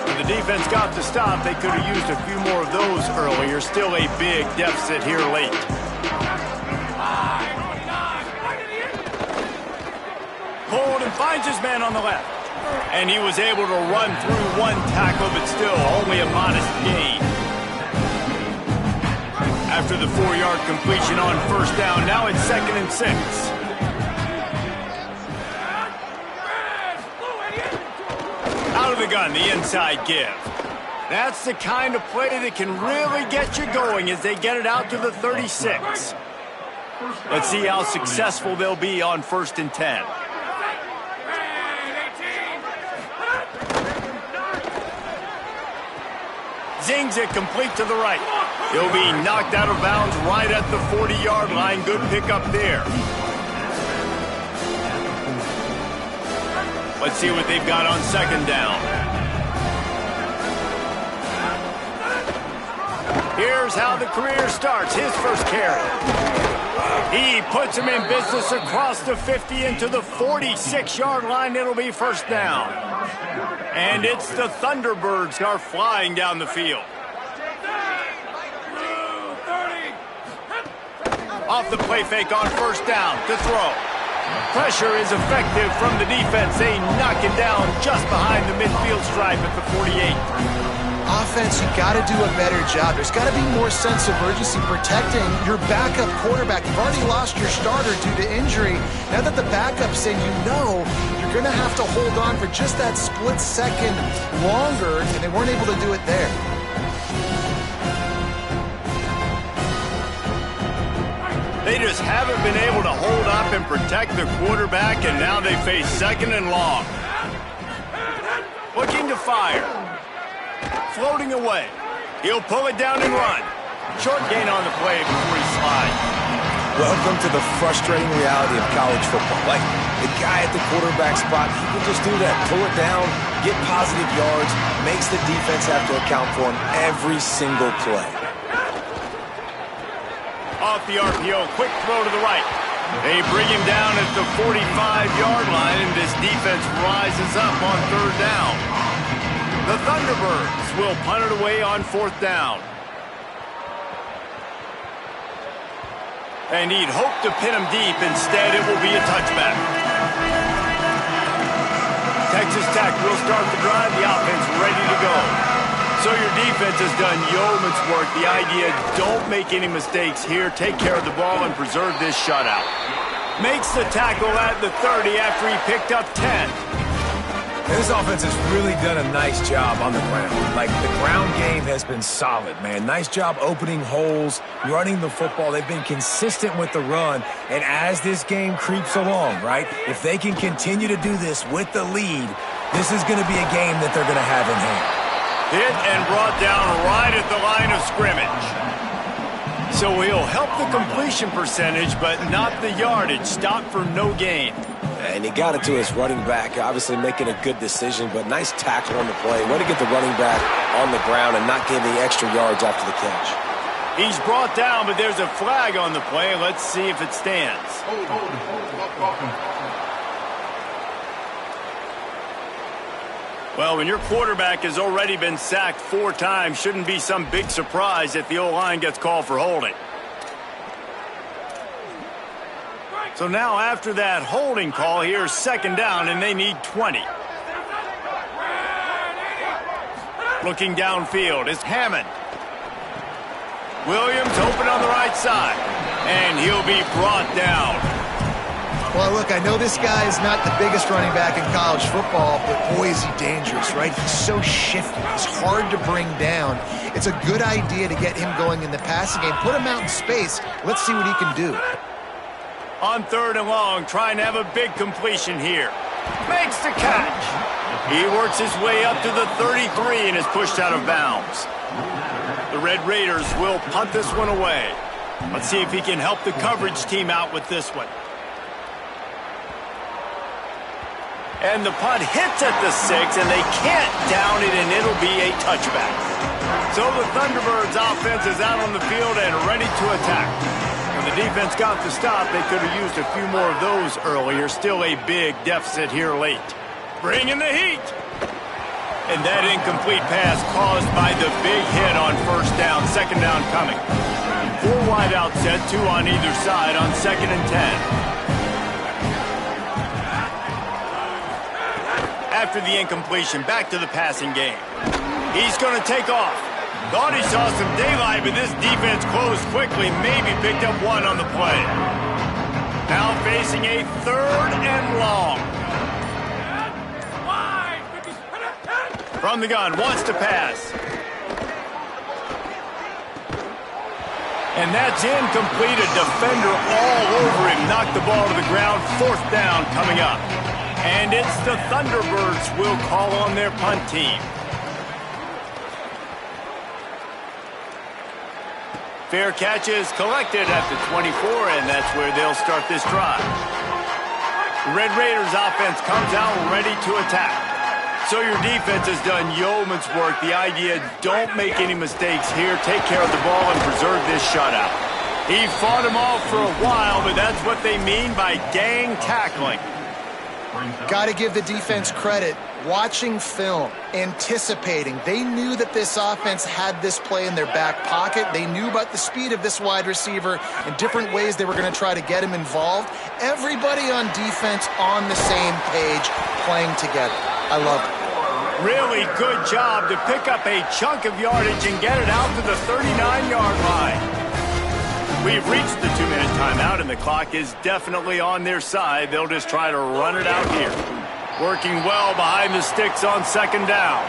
When the defense got the stop, they could have used a few more of those earlier. Still a big deficit here late. Hold and finds his man on the left. And he was able to run through one tackle, but still only a modest gain. After the 4-yard completion on first down, now it's 2nd and 6. Out of the gun, the inside give. That's the kind of play that can really get you going as they get it out to the 36. Let's see how successful they'll be on 1st and 10. Zings it complete to the right. He'll be knocked out of bounds right at the 40-yard line. Good pickup there. Let's see what they've got on 2nd down. Here's how the career starts. His first carry. He puts him in business across the 50 into the 46-yard line. It'll be first down. And it's the Thunderbirds are flying down the field. Off the play fake on first down to throw. Pressure is effective from the defense. They knock it down just behind the midfield stripe at the 48. Offense, you got to do a better job. There's got to be more sense of urgency protecting your backup quarterback. You've already lost your starter due to injury. Now that the backup's in, you're going to have to hold on for just that split second longer, and they weren't able to do it there. They just haven't been able to hold up and protect their quarterback, and now they face second and long. Looking to fire. Floating away. He'll pull it down and run. Short gain on the play before he slides. Welcome to the frustrating reality of college football. Like, the guy at the quarterback spot, he can just do that. Pull it down, get positive yards, makes the defense have to account for him every single play. Off the RPO, quick throw to the right. They bring him down at the 45-yard line, and this defense rises up on third down. The Thunderbirds will punt it away on fourth down. And he'd hoped to pin him deep. Instead, it will be a touchback. Texas Tech will start the drive. The offense ready to go. So your defense has done yeoman's work. The idea, don't make any mistakes here. Take care of the ball and preserve this shutout. Makes the tackle at the 30 after he picked up 10. And this offense has really done a nice job on the ground. Like, the ground game has been solid, man. Nice job opening holes, running the football. They've been consistent with the run. And as this game creeps along, right, if they can continue to do this with the lead, this is going to be a game that they're going to have in hand. Hit and brought down right at the line of scrimmage. So he'll help the completion percentage, but not the yardage. Stop for no gain. And he got it to his running back, obviously making a good decision, but nice tackle on the play. Way to get the running back on the ground and not giving extra yards after the catch. He's brought down, but there's a flag on the play. Let's see if it stands. Well, when your quarterback has already been sacked 4 times, shouldn't be some big surprise if the O-line gets called for holding. So now after that holding call, here's second down, and they need 20. Looking downfield is Hammond. Williams open on the right side, and he'll be brought down. Well, look, I know this guy is not the biggest running back in college football, but boy, is he dangerous, right? He's so shifty. He's hard to bring down. It's a good idea to get him going in the passing game. Put him out in space. Let's see what he can do. On third and long, trying to have a big completion here. Makes the catch. He works his way up to the 33 and is pushed out of bounds. The Red Raiders will punt this one away. Let's see if he can help the coverage team out with this one. And the punt hits at the 6, and they can't down it, and it'll be a touchback. So the Thunderbirds offense is out on the field and ready to attack. When the defense got the stop, they could have used a few more of those earlier. Still a big deficit here late. Bringing the heat. And that incomplete pass caused by the big hit on first down. Second down coming. 4 wide out set, 2 on either side on second and 10. After the incompletion, back to the passing game. He's going to take off. Thought he saw some daylight, but this defense closed quickly. Maybe picked up 1 on the play. Now facing a third and long. From the gun, wants to pass. And that's incomplete. A defender all over him. Knocked the ball to the ground. Fourth down coming up. And it's the Thunderbirds will call on their punt team. Fair catch is collected at the 24, and that's where they'll start this drive. Red Raiders offense comes out ready to attack. So your defense has done yeoman's work. The idea, don't make any mistakes here. Take care of the ball and preserve this shutout. He fought him off for a while, but that's what they mean by gang tackling. Got to give the defense credit. Watching film, anticipating. They knew that this offense had this play in their back pocket. They knew about the speed of this wide receiver and different ways they were going to try to get him involved. Everybody on defense on the same page, playing together. I love it. Really good job to pick up a chunk of yardage and get it out to the 39-yard line. We've reached the 2-minute timeout, and the clock is definitely on their side. They'll just try to run it out here. Working well behind the sticks on second down.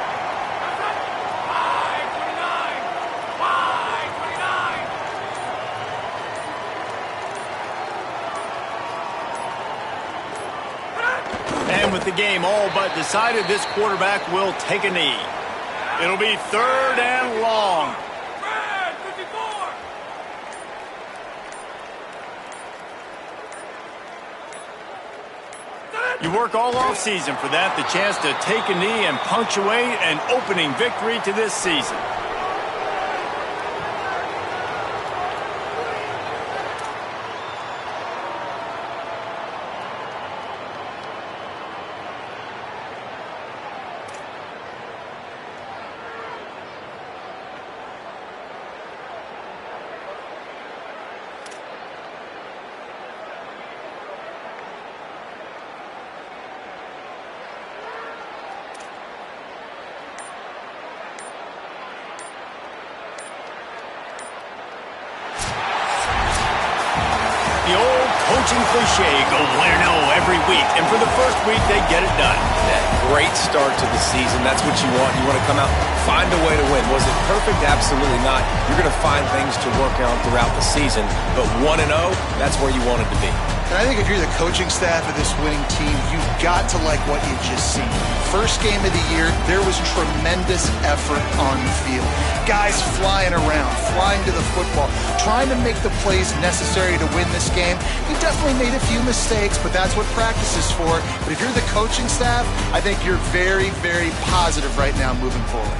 And with the game all but decided, this quarterback will take a knee. It'll be 3rd and long. You work all off season for that, the chance to take a knee and punctuate an opening victory to this season. Cliche, go win or no every week, and for the first week they get it done. Yeah, great start to the season. That's what you want. You want to come out, find a way to win. Was it perfect? Absolutely not. You're going to find things to work on throughout the season, but 1-0, that's where you want it to be. And I think if you're the coaching staff of this winning team, you've got to like what you've just seen. First game of the year, there was tremendous effort on the field. Guys flying around, flying to the football, trying to make the plays necessary to win this game. You definitely made a few mistakes, but that's what practice is for. But if you're the coaching staff, I think you're very, very positive right now moving forward.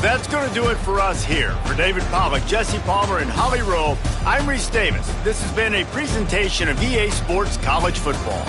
That's going to do it for us here. For David Pollack, Jesse Palmer, and Holly Rowe, I'm Reese Davis. This has been a presentation of EA Sports College Football.